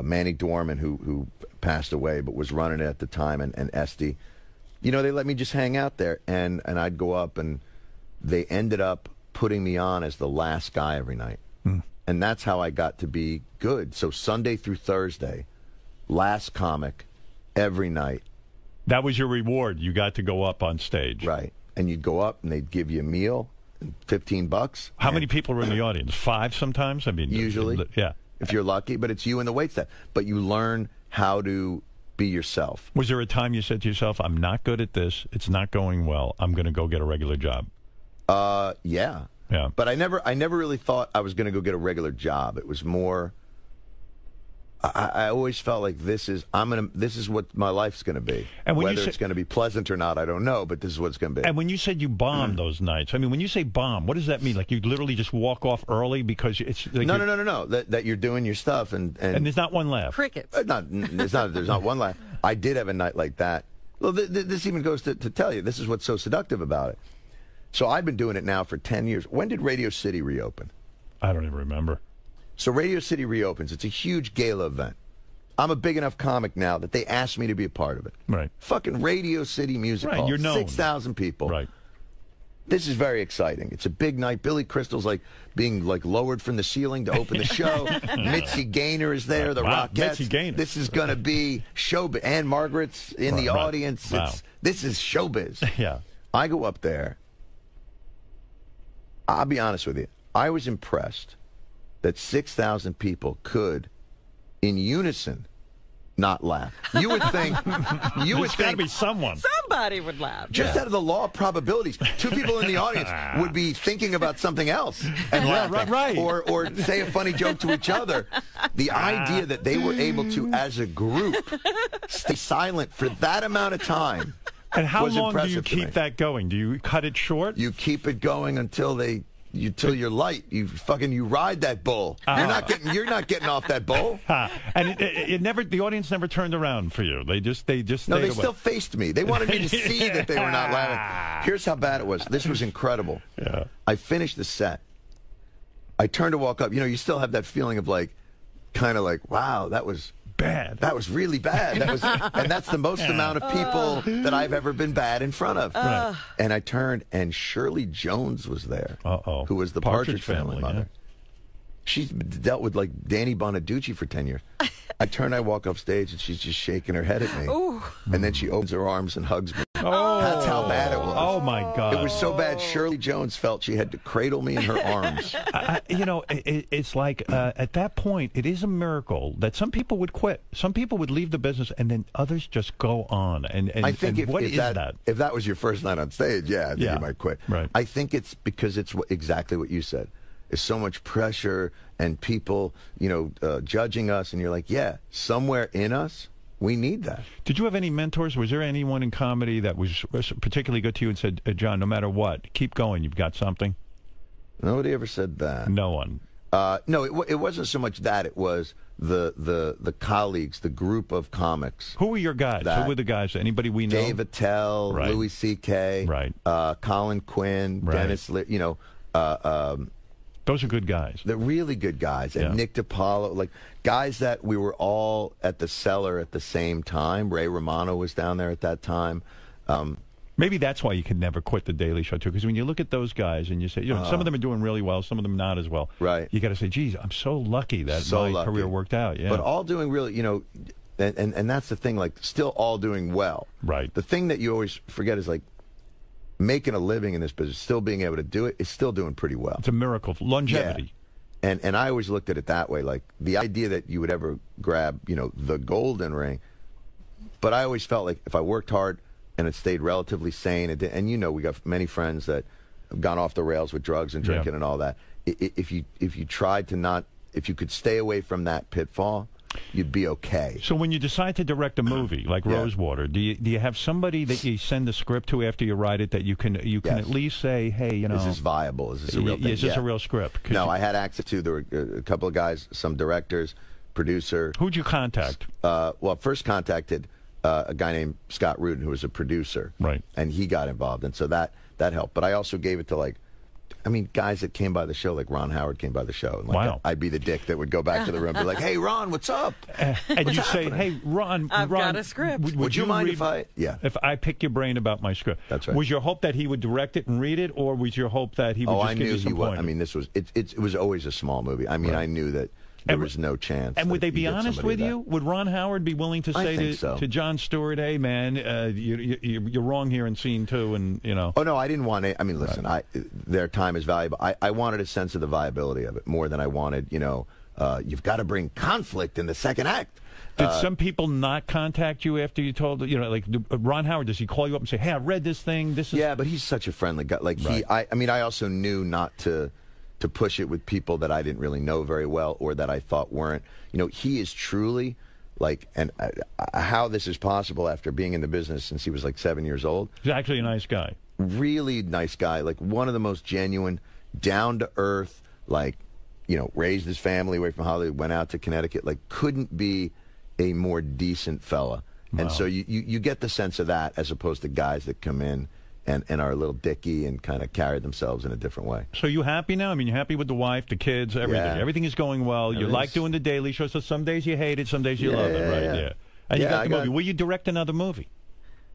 Manny Dorman, who passed away but was running it at the time, and Esty, they let me just hang out there. And I'd go up, and they ended up putting me on as the last guy every night. And that's how I got to be good. So Sunday through Thursday, last comic every night. That was your reward. You got to go up on stage. Right. And you'd go up, and they'd give you a meal, $15. How many people were in the audience? 5 sometimes? I mean, usually. Yeah. If you're lucky, but it's you and the waitstaff. But you learn how to be yourself. Was there a time you said to yourself, I'm not good at this, it's not going well, I'm going to go get a regular job? Yeah. But I never really thought I was going to go get a regular job. It was more, I always felt like this is what my life's going to be. And whether it's going to be pleasant or not, I don't know, but this is what it's going to be. And when you said you bombed those nights, I mean, when you say bomb, what does that mean? Like you literally just walk off early because it's like no. That you're doing your stuff and there's not one laugh. Crickets. There's not one laugh. I did have a night like that. Well, this even goes to tell you this is what's so seductive about it. So I've been doing it now for 10 years. When did Radio City reopen? I don't even remember. So Radio City reopens. It's a huge gala event. I'm a big enough comic now that they asked me to be a part of it. Right. Fucking Radio City Music Hall. You're known. 6,000 people. Right. This is very exciting. It's a big night. Billy Crystal's being lowered from the ceiling to open the show. Mitzi Gaynor is there. The Rockettes. Mitzi Gaynor. This is going to be showbiz. Ann Margaret's in the audience. Wow. This is showbiz. Yeah. I go up there. I'll be honest with you. I was impressed that 6,000 people could, in unison, not laugh. You would think. There's got to be someone. Somebody would laugh. Just out of the law of probabilities, 2 people in the audience would be thinking about something else and laughing, right. or say a funny joke to each other. The idea that they were able to, as a group, stay silent for that amount of time. And how long do you impressive to me. keep that going? Do you cut it short? You keep it going until you're light. You ride that bull. You're not getting off that bull. And the audience never turned around for you. They just stayed away. Still faced me. They wanted me to see that they were not laughing. Here's how bad it was. This was incredible. Yeah. I finished the set. I turned to walk up. You still have that feeling of wow, that was bad. That was really bad. And that's the most amount of people that I've ever been bad in front of. Right. And I turned, and Shirley Jones was there, who was the Partridge Family mother. She's dealt with like Danny Bonaducci for 10 years. I walk off stage, and she's just shaking her head at me. Ooh. And then she opens her arms and hugs me. Oh. That's how bad it was. Oh, my God. It was so bad, Shirley Jones felt she had to cradle me in her arms. It's like, at that point, it is a miracle that some people would quit. Some people would leave the business, and then others just go on. And I think if that was your first night on stage, I think you might quit. Right. I think it's because it's exactly what you said. There's so much pressure and people, judging us, and you're like, yeah, somewhere in us, we need that. Did you have any mentors? Was there anyone in comedy that was particularly good to you and said, John, no matter what, keep going, you've got something? Nobody ever said that. No one. No, it wasn't so much that. It was the colleagues, the group of comics. Who were your guys? Who were the guys? Anybody we know? Dave Attell, right. Louis C.K., right. Colin Quinn, right. Dennis, those are good guys. They're really good guys. And Nick DiPaolo, like guys that we were all at the Cellar at the same time. Ray Romano was down there at that time. Maybe that's why you can never quit The Daily Show, too, because when you look at those guys and you say, some of them are doing really well, some of them not as well. Right. You got to say, geez, I'm so lucky that my career worked out. Yeah. But all doing really, and that's the thing, like still all doing well. Right. The thing that you always forget is like, making a living in this business, still being able to do it, is still doing pretty well. It's a miracle. Longevity. Yeah. And I always looked at it that way, like the idea that you would ever grab, the golden ring. But I always felt like if I worked hard and it stayed relatively sane, and we got many friends that have gone off the rails with drugs and drinking and all that. If you tried to not, if you could stay away from that pitfall, you'd be okay. So when you decide to direct a movie like Rosewater, do you have somebody that you send the script to after you write it that you can at least say, hey, is this viable? Is this a real thing? Is this a real script? No, I had access to, there were a couple of guys, some directors, producer. Who'd you contact? Well, first contacted a guy named Scott Rudin, who was a producer. Right. And he got involved, and so that helped. But I also gave it to guys that came by the show, like Ron Howard came by the show. And wow. I'd be the dick that would go back to the room and be like, hey, Ron, what's up? And you say, hey, Ron, I've got a script. Would you mind if I pick your brain about my script? That's right. Was your hope that he would direct it and read it, or was your hope that he would just give you some pointers? I mean, this was, it was always a small movie. I mean, I knew that there was no chance. And would they be honest with you? Would Ron Howard be willing to say to Jon Stewart, hey, man, you're wrong here in scene 2, and, Oh, no, I didn't want it. I mean, listen, their time is valuable. I wanted a sense of the viability of it more than I wanted, you've got to bring conflict in the second act. Did some people not contact you after you told, like Ron Howard, does he call you up and say, hey, I read this thing, this is... Yeah, but he's such a friendly guy. Like, I also knew not to push it with people that I didn't really know very well or that I thought weren't. He is truly like, and how this is possible after being in the business since he was like 7 years old. He's actually a nice guy. Really nice guy, like one of the most genuine, down to earth, like, raised his family away from Hollywood, went out to Connecticut, like couldn't be a more decent fella. Wow. And so you get the sense of that as opposed to guys that come in and are a little dicky and kind of carry themselves in a different way. So you happy now? I mean, you're happy with the wife, the kids, everything. Yeah. Everything is going well. You like doing the Daily Show, so some days you hate it, some days you love it, right? Yeah. And you got the movie. Will you direct another movie?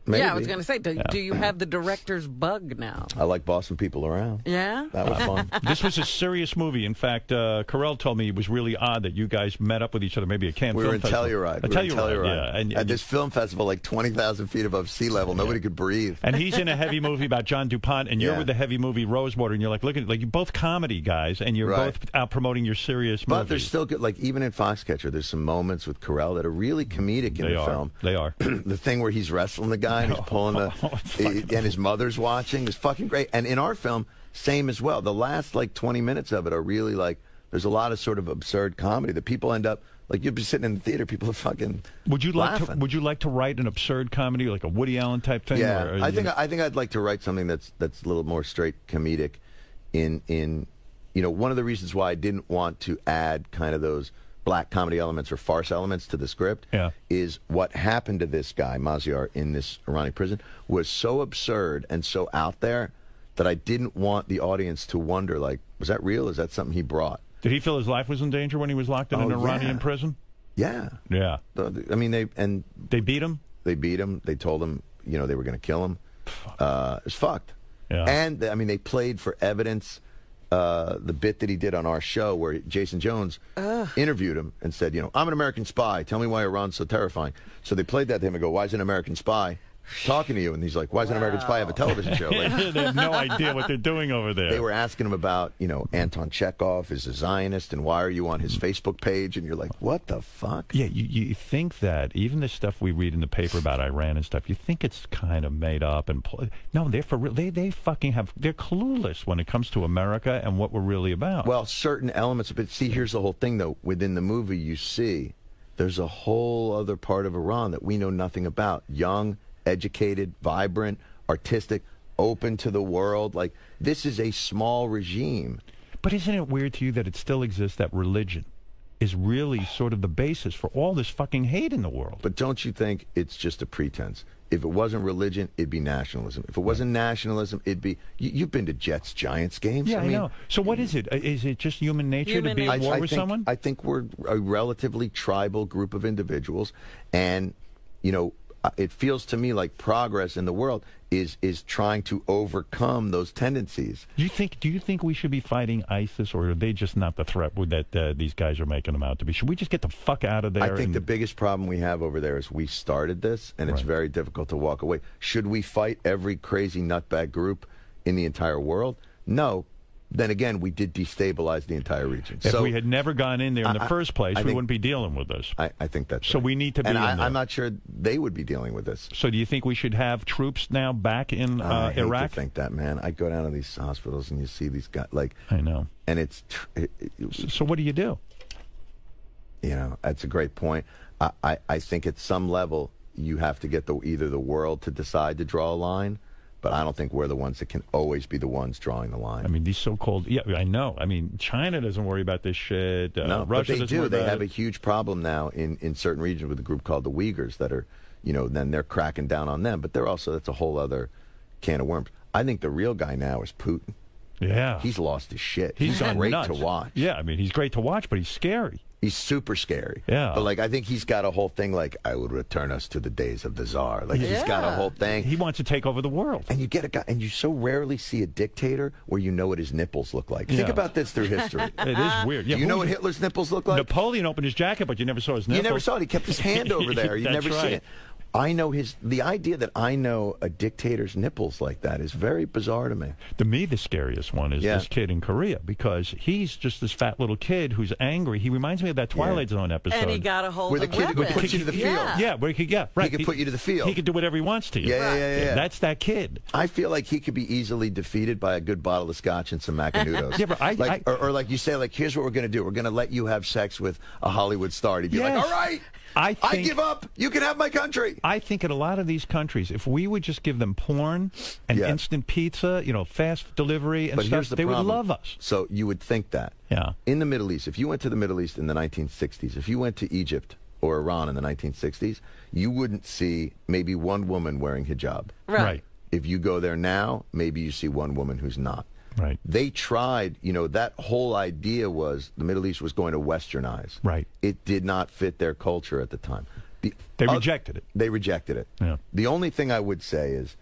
Maybe. Yeah, I was going to say, do you have the director's bug now? I like bossing people around. Yeah? That was fun. This was a serious movie. In fact, Carell told me it was really odd that you guys met up with each other, maybe at Cannes Film Festival. We were in Telluride. Yeah. And at this film festival, like 20,000 feet above sea level. Nobody could breathe. And he's in a heavy movie about John DuPont, and you're with the heavy movie Rosewater, and you're like, you're both comedy guys, and you're both out promoting your serious movies. But there's still good, like even in Foxcatcher, there's some moments with Carell that are really comedic in the film. They are. The thing where he's wrestling the guy and he's pulling the... and his mother's watching is fucking great. And in our film, same as well. The last like 20 minutes of it are really like, there's a lot of sort of absurd comedy that people end up, like you'll be sitting in the theater, people are fucking laughing. Would you like to write an absurd comedy, like a Woody Allen type thing? Yeah, or I think I'd like to write something that's a little more straight comedic in one of the reasons why I didn't want to add kind of those black comedy elements or farce elements to the script is what happened to this guy, Maziar, in this Iranian prison was so absurd and so out there that I didn't want the audience to wonder, like, was that real? Is that something he brought? Did he feel his life was in danger when he was locked in an Iranian prison? Yeah. Yeah. I mean, they beat him? They beat him. They told him, they were going to kill him. It's fucked. Yeah. And, I mean, they played for evidence the bit that he did on our show where Jason Jones interviewed him and said, I'm an American spy. Tell me why Iran's so terrifying. So they played that to him and go, why is an American spy talking to you? And he's like, why does an American spy have a television show? Like, they have no idea what they're doing over there. They were asking him about, Anton Chekhov is a Zionist, and why are you on his Facebook page? And you're like, what the fuck? Yeah, you think that even the stuff we read in the paper about Iran and stuff, you think it's kind of made up and no, they're for real. They're clueless when it comes to America and what we're really about. Well, certain elements, but see, here's the whole thing though. Within the movie, you see there's a whole other part of Iran that we know nothing about. Young, educated, vibrant, artistic, open to the world. Like, this is a small regime. But isn't it weird to you that it still exists, that religion is really sort of the basis for all this fucking hate in the world? But don't you think it's just a pretense? If it wasn't religion, it'd be nationalism. If it wasn't nationalism, it'd be... You've been to Jets-Giants games? Yeah, I know. So what is it? Is it just human nature to be at war with someone? I think we're a relatively tribal group of individuals, and, it feels to me like progress in the world is trying to overcome those tendencies. Do you think we should be fighting ISIS, or are they just not the threat that these guys are making them out to be? Should we just get the fuck out of there? I think the biggest problem we have over there is we started this, and it's very difficult to walk away. Should we fight every crazy nutbag group in the entire world? No. Then again, we did destabilize the entire region. If we had never gone in there in the first place, we wouldn't be dealing with this. I think that's so. Right. We need to be in there. I'm not sure they would be dealing with this. So do you think we should have troops now back in Iraq? I hate to think that, man. I go down to these hospitals and you see these guys, like... I know. And it's... So what do you do? That's a great point. I think at some level, you have to get either the world to decide to draw a line, but I don't think we're the ones that can always be the ones drawing the line. I mean, these so-called... Yeah, I know. I mean, China doesn't worry about this shit. No, Russia but they do. They have a huge problem now in certain regions with a group called the Uyghurs that are, then they're cracking down on them. But that's a whole other can of worms. I think the real guy now is Putin. Yeah. He's lost his shit. He's great nuts. to watch. Yeah, I mean, he's great to watch, but he's scary. He's super scary. Yeah. But, I think he's got a whole thing I would return us to the days of the Tsar. He's got a whole thing. He wants to take over the world. And you get a guy, and you so rarely see a dictator where you know what his nipples look like. Think about this through history. It is weird. Yeah, you know what Hitler's nipples look like? Napoleon opened his jacket, but you never saw his nipples. You never saw it. He kept his hand over there. You never see it. I know the idea that I know a dictator's nipples like that is very bizarre to me. To me, the scariest one is this kid in Korea, because he's just this fat little kid who's angry. He reminds me of that Twilight Zone episode. And he got a hold of weapons. Where the kid could put you to the field. Yeah, where he could, right. He could put you to the field. He could do whatever he wants to you. Yeah. That's that kid. I feel like he could be easily defeated by a good bottle of scotch and some macanudos. Yeah, but or like you say, here's what we're going to do. We're going to let you have sex with a Hollywood star. He'd be like, all right. I give up. You can have my country. I think in a lot of these countries, if we would just give them porn and instant pizza, fast delivery and stuff, they would love us. So you would think that. Yeah. In the Middle East, if you went to the Middle East in the 1960s, if you went to Egypt or Iran in the 1960s, you wouldn't see maybe one woman wearing hijab. Right. If you go there now, maybe you see one woman who's not. Right. They tried, that whole idea was the Middle East was going to westernize. Right. It did not fit their culture at the time. They rejected it. They rejected it. Yeah. The only thing I would say is,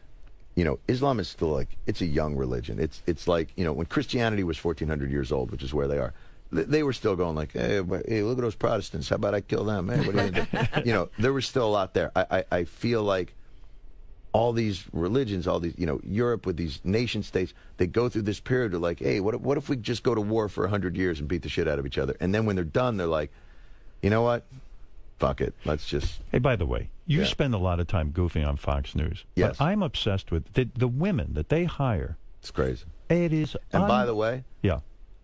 Islam is still it's a young religion. It's like, when Christianity was 1,400 years old, which is where they are, they were still going hey, look at those Protestants. How about I kill them? Hey, what are you going to do? There was still a lot there. I feel like all these religions, all these, Europe with these nation states, they go through this period of hey, what if we just go to war for 100 years and beat the shit out of each other? And then when they're done, they're like, you know what? Fuck it. Let's just... Hey, by the way, you spend a lot of time goofing on Fox News. Yes. But I'm obsessed with the women that they hire. It's crazy. It is... And by the way... Yeah.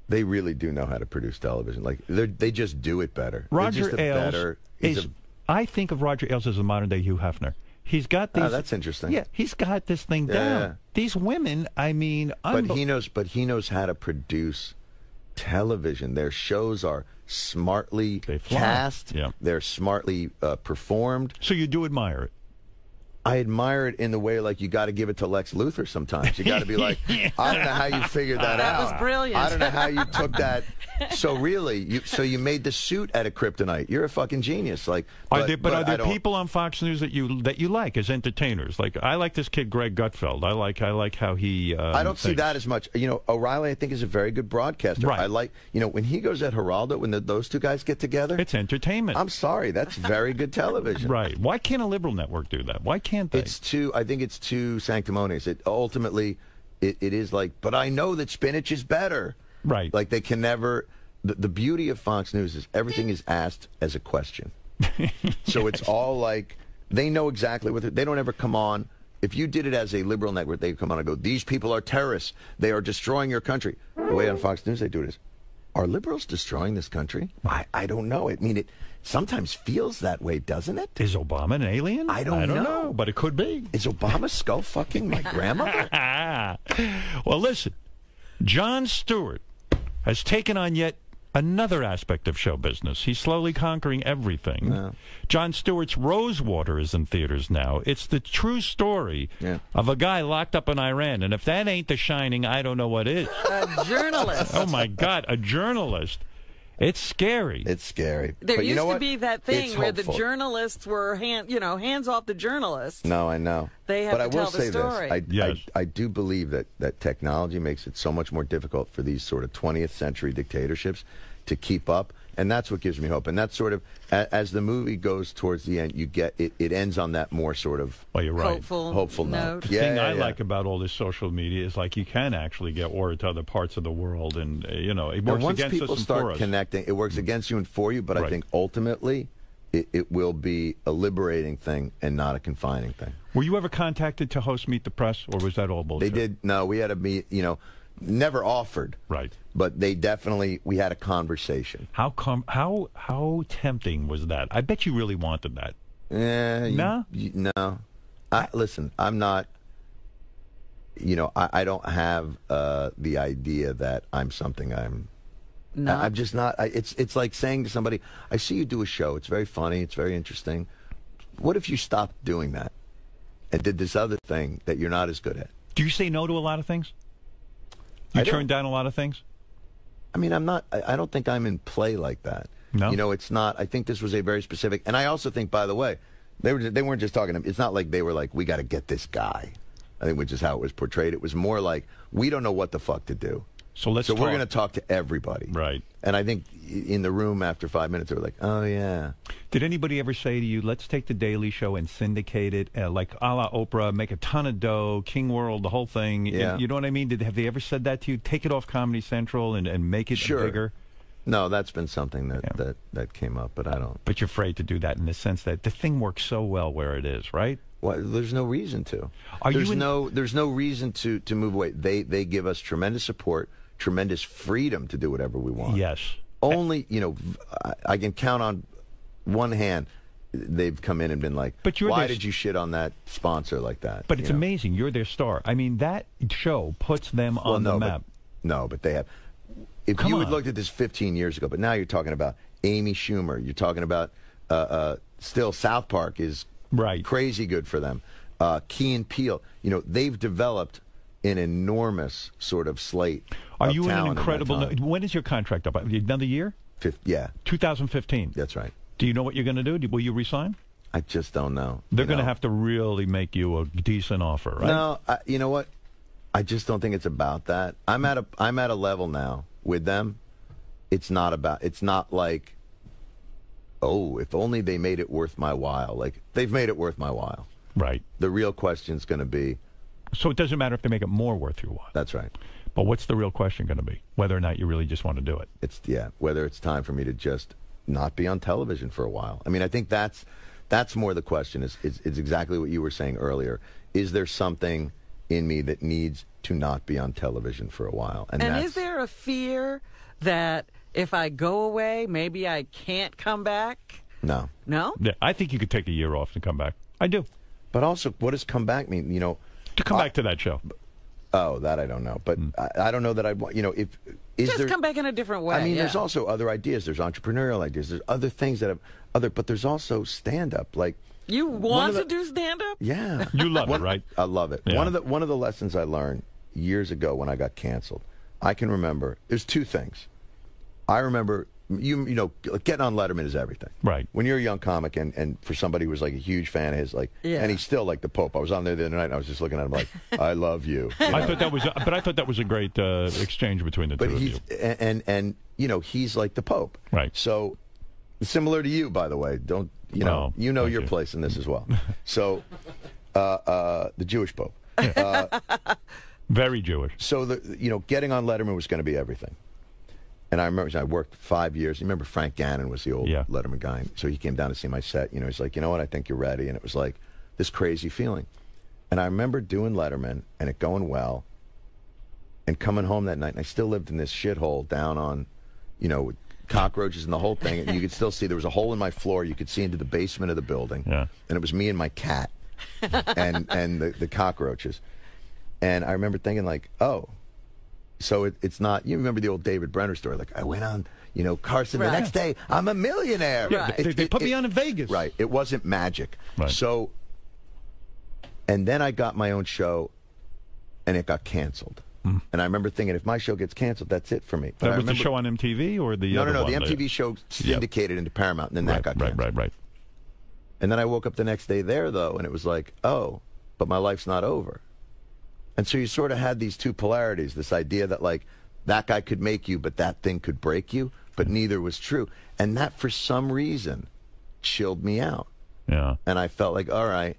They really do know how to produce television. They just do it better. Roger Ailes I think of Roger Ailes as a modern-day Hugh Hefner. He's got these... Oh, that's interesting. Yeah, he's got this thing down. Yeah. These women, I mean... But he knows how to produce television. Their shows are smartly cast. Yeah. They're smartly performed. So you do admire it? I admire it in the way, like, you got to give it to Lex Luthor sometimes. You got to be like, I don't know how you figured that out. That was brilliant. I don't know how you took that. So really, you made the suit out of kryptonite. You're a fucking genius. Like, are there people on Fox News that you like as entertainers? Like, I like this kid Greg Gutfeld. I like how he. I don't see that as much. You know, O'Reilly, I think, is a very good broadcaster. Right. I like, when he goes at Geraldo, when those two guys get together, it's entertainment. I'm sorry, that's very good television. Right? Why can't a liberal network do that? Why can't they? I think it's too sanctimonious. Ultimately, it is like, but I know that spinach is better. Right. Like, they can never. The beauty of Fox News is everything is asked as a question. So it's all like, they know exactly what they don't ever come on. If you did it as a liberal network, they'd come on and go, these people are terrorists. They are destroying your country. The way on Fox News they do it is, are liberals destroying this country? I don't know. I mean, it sometimes feels that way, doesn't it? Is Obama an alien? I don't know. But it could be. Is Obama skull fucking my grandmother? Well, listen, Jon Stewart has taken on yet another aspect of show business. He's slowly conquering everything. Yeah. Jon Stewart's Rosewater is in theaters now. It's the true story of a guy locked up in Iran. And if that ain't The Shining, I don't know what is. A journalist. Oh, my God, a journalist. It's scary. It's scary. There but used to be that thing where the journalists were hands off the journalists. No, I know. They have to tell the story. This. I do believe that technology makes it so much more difficult for these sort of 20th century dictatorships to keep up, and that's what gives me hope. And that's sort of, as the movie goes towards the end, you get it ends on that more sort of you're right. hopeful note. The thing I like about all this social media is, like, you can actually get word to other parts of the world, and it works once against people us and start for us. connecting, it works against you and for you. But I think ultimately, it will be a liberating thing and not a confining thing. Were you ever contacted to host Meet the Press, or was that all bullshit? They did. No, we had to meet. Never offered. Right. But we had a conversation. How tempting was that? I bet you really wanted that. No? No. Listen, I'm not, I don't have the idea that I'm something I'm not. I'm just not. It's like saying to somebody, I see you do a show. It's very funny. It's very interesting. What if you stopped doing that and did this other thing that you're not as good at? Do you say no to a lot of things? You turn down a lot of things? I mean, I'm not. I don't think I'm in play like that. No? It's not. I think this was a very specific. And I also think, by the way, they weren't just talking. It's not like they were like, we got to get this guy. I think which is how it was portrayed. It was more like, we don't know what the fuck to do. So we're going to talk to everybody. Right. And I think in the room after 5 minutes, they were like, oh, yeah. Did anybody ever say to you, let's take The Daily Show and syndicate it, like a la Oprah, make a ton of dough, King World, the whole thing? Yeah. You know what I mean? Have they ever said that to you? Take it off Comedy Central and make it bigger? No, that's been something that came up, but I don't. But you're afraid to do that in the sense that the thing works so well where it is, right? Well, there's no reason to. There's no reason to move away. They give us tremendous support, tremendous freedom to do whatever we want. Yes. Only, I can count on one hand they've come in and been like, why did you shit on that sponsor like that? But it's amazing. You're their star. I mean, that show puts them on the map. But they have. If you had looked at this 15 years ago, but now you're talking about Amy Schumer. You're talking about still South Park is crazy good for them. Key and Peele. They've developed an enormous sort of slate. Are you in an incredible? When is your contract up? Another year? 2015. That's right. Do you know what you're going to do? Will you resign? I just don't know. They're going to have to really make you a decent offer, right? No, you know what? I just don't think it's about that. I'm at a level now with them. It's not like, oh, if only they made it worth my while. Like, they've made it worth my while. Right. The real question's going to be. So it doesn't matter if they make it more worth your while. That's right. But what's the real question going to be? Whether or not you really just want to do it. Whether it's time for me to just not be on television for a while. I mean, I think that's more the question. Is exactly what you were saying earlier. Is there something in me that needs to not be on television for a while? And is there a fear that if I go away, maybe I can't come back? No. No? Yeah, I think you could take a year off and come back. I do. But also, what does come back mean? To come back to that show. Oh, that I don't know. But I don't know that I'd want, Just come back in a different way. I mean, there's also other ideas. There's entrepreneurial ideas. There's other things but there's also stand-up. Like, You want to do stand-up? Yeah. You love it, right? I love it. Yeah. One of the lessons I learned years ago when I got canceled, I can remember, there's two things. I remember, you know, getting on Letterman is everything. Right. When you're a young comic, and for somebody who was like a huge fan of his, like, and he's still like the Pope. I was on there the other night, and I was just looking at him like, I love you. You know? I thought that was a great exchange between the two of you. And you know, he's like the Pope. Right. So, similar to you, by the way. Don't you know? You know your place in this as well. So, the Jewish Pope. Very Jewish. So you know, getting on Letterman was going to be everything. And I remember I worked 5 years. You remember Frank Gannon was the old Letterman guy. So he came down to see my set. You know, he's like, you know what? I think you're ready. And it was like this crazy feeling. And I remember doing Letterman and it going well. And coming home that night, and I still lived in this shithole down on, you know, with cockroaches and the whole thing. And you could still see there was a hole in my floor. You could see into the basement of the building. Yeah. And it was me and my cat and the cockroaches. And I remember thinking like, oh. So it's not, you remember the old David Brenner story, like I went on, you know, Carson, the next day, I'm a millionaire. Yeah, they put me on in Vegas. Right. It wasn't magic. Right. So, and then I got my own show, and it got canceled. And I remember thinking, if my show gets canceled, that's it for me. But that was the show on MTV or the other No, one? the MTV show syndicated into Paramount, and then that got canceled. Right. And then I woke up the next day there, though, and it was like, oh, but my life's not over. And so you sort of had these two polarities, this idea that, like, that guy could make you, but that thing could break you, but neither was true. And that, for some reason, chilled me out. Yeah. And I felt like, all right.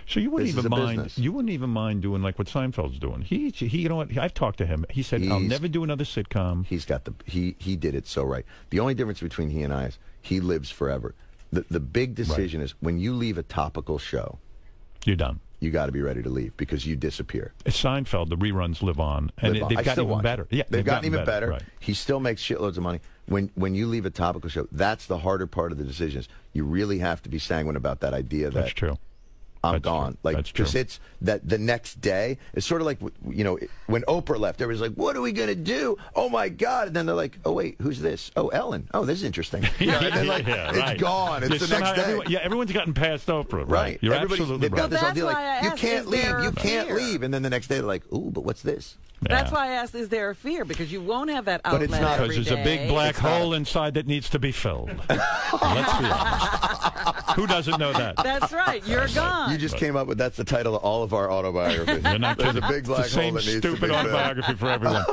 So you wouldn't even mind. You wouldn't even mind doing like what Seinfeld's doing. He, you know what? I've talked to him. He said, "I'll never do another sitcom." He's got the. He did it so right. The only difference between he and I is he lives forever. The big decision is when you leave a topical show, you're done. You got to be ready to leave because you disappear. It's Seinfeld, the reruns live on, and they've gotten even better. Yeah, they've gotten even better. Right. He still makes shitloads of money. When you leave a topical show, that's the harder part of the decision. Is you really have to be sanguine about that idea that that's true. I'm gone. Like, because it's that the next day, it's sort of like, you know, when Oprah left, everybody's like, what are we going to do? Oh, my God. And then they're like, oh, wait, who's this? Oh, Ellen. Oh, this is interesting. You know, and then, like, it's gone. It's the next day. Everyone's gotten past Oprah. Right. You're absolutely right. They've got this idea like, you can't leave. You can't fear? Leave. And then the next day, they're like, ooh, but what's this? Yeah. That's why I asked, is there a fear? Because you won't have that outlet but it's not, because there's a big black hole inside that needs to be filled. Let's be honest. Who doesn't know that? That's right. You're gone. You just came up with, that's the title of all of our autobiographies. There's a big black hole that needs to be filled. Stupid autobiography for everyone.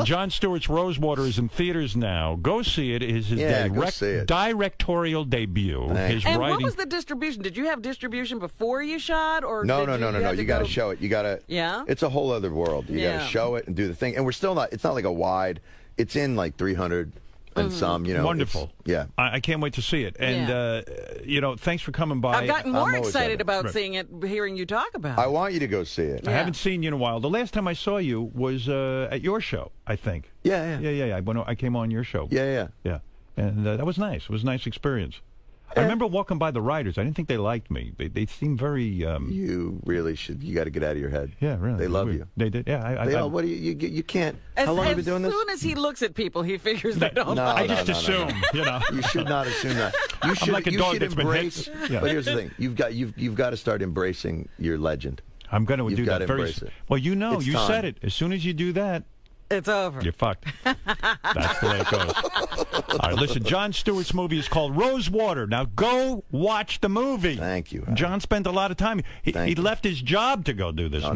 Jon Stewart's Rosewater is in theaters now. Go see it. It is his directorial debut. His and writing. What was the distribution? Did you have distribution before you shot? Or No. You got to show it. You got to. Yeah. It's a whole other world. You got to show it and do the thing. And we're still not. It's not like a wide. It's in like 300 and some. You know. Wonderful. Yeah. I can't wait to see it. And you know, thanks for coming by. I've gotten more excited about seeing it, hearing you talk about it. I want you to go see it. I haven't seen you in a while. The last time I saw you was at your show, I think. Yeah. I came on your show. Yeah. And that was nice. It was a nice experience. I remember walking by the writers. I didn't think they liked me. They seemed very. You really should. You got to get out of your head. Yeah, really. They love you. They did. Yeah. What do you can't. How long have you been doing this? As soon as he looks at people, he figures they don't. No, I just assume. You know. You should not assume that. You should. I'm like a dog that's embrace. been hit. Yeah. But here's the thing. You've got to start embracing your legend. I'm going to do that very. It. Well, you know, it's you time. said it. As soon as you do that. It's over. You're fucked. That's the way it goes. All right, listen, Jon Stewart's movie is called Rosewater. Now go watch the movie. Thank you. Jon spent a lot of time. He left his job to go do this movie.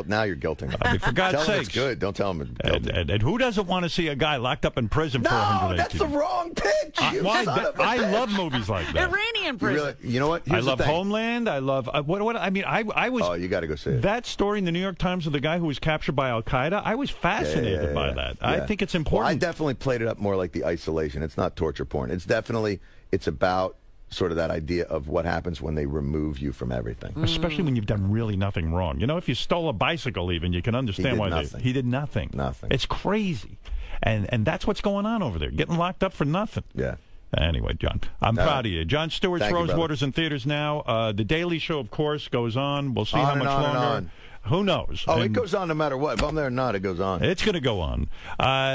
Now you're guilting him. I mean, for God's sake. Tell him it's good. Don't tell him it's guilty. And who doesn't want to see a guy locked up in prison for 118? No, that's the wrong pitch. I love movies like that. Iranian prison. You know what? I love Homeland. I love what I mean. I was. Oh, you got to go see it. That story in the New York Times of the guy who was captured by Al Qaeda. I was fascinated by that. I think it's important. Well, I definitely played it up more like the isolation. It's not torture porn. It's about sort of that idea of what happens when they remove you from everything. Especially when you've done really nothing wrong. You know, if you stole a bicycle even, you can understand why he did nothing. Nothing. It's crazy. And that's what's going on over there, getting locked up for nothing. Yeah. Anyway, John, I'm proud of you. Jon Stewart's Rosewater's in theaters now. The Daily Show, of course, goes on. We'll see how much longer. Who knows? Oh, it goes on no matter what. If I'm there or not, it goes on. It's going to go on.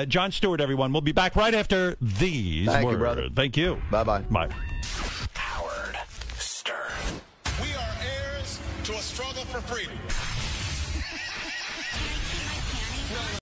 Jon Stewart, everyone. We'll be back right after these words. Thank you, brother. Thank you. Bye-bye. Bye. Howard Stern. for freedom.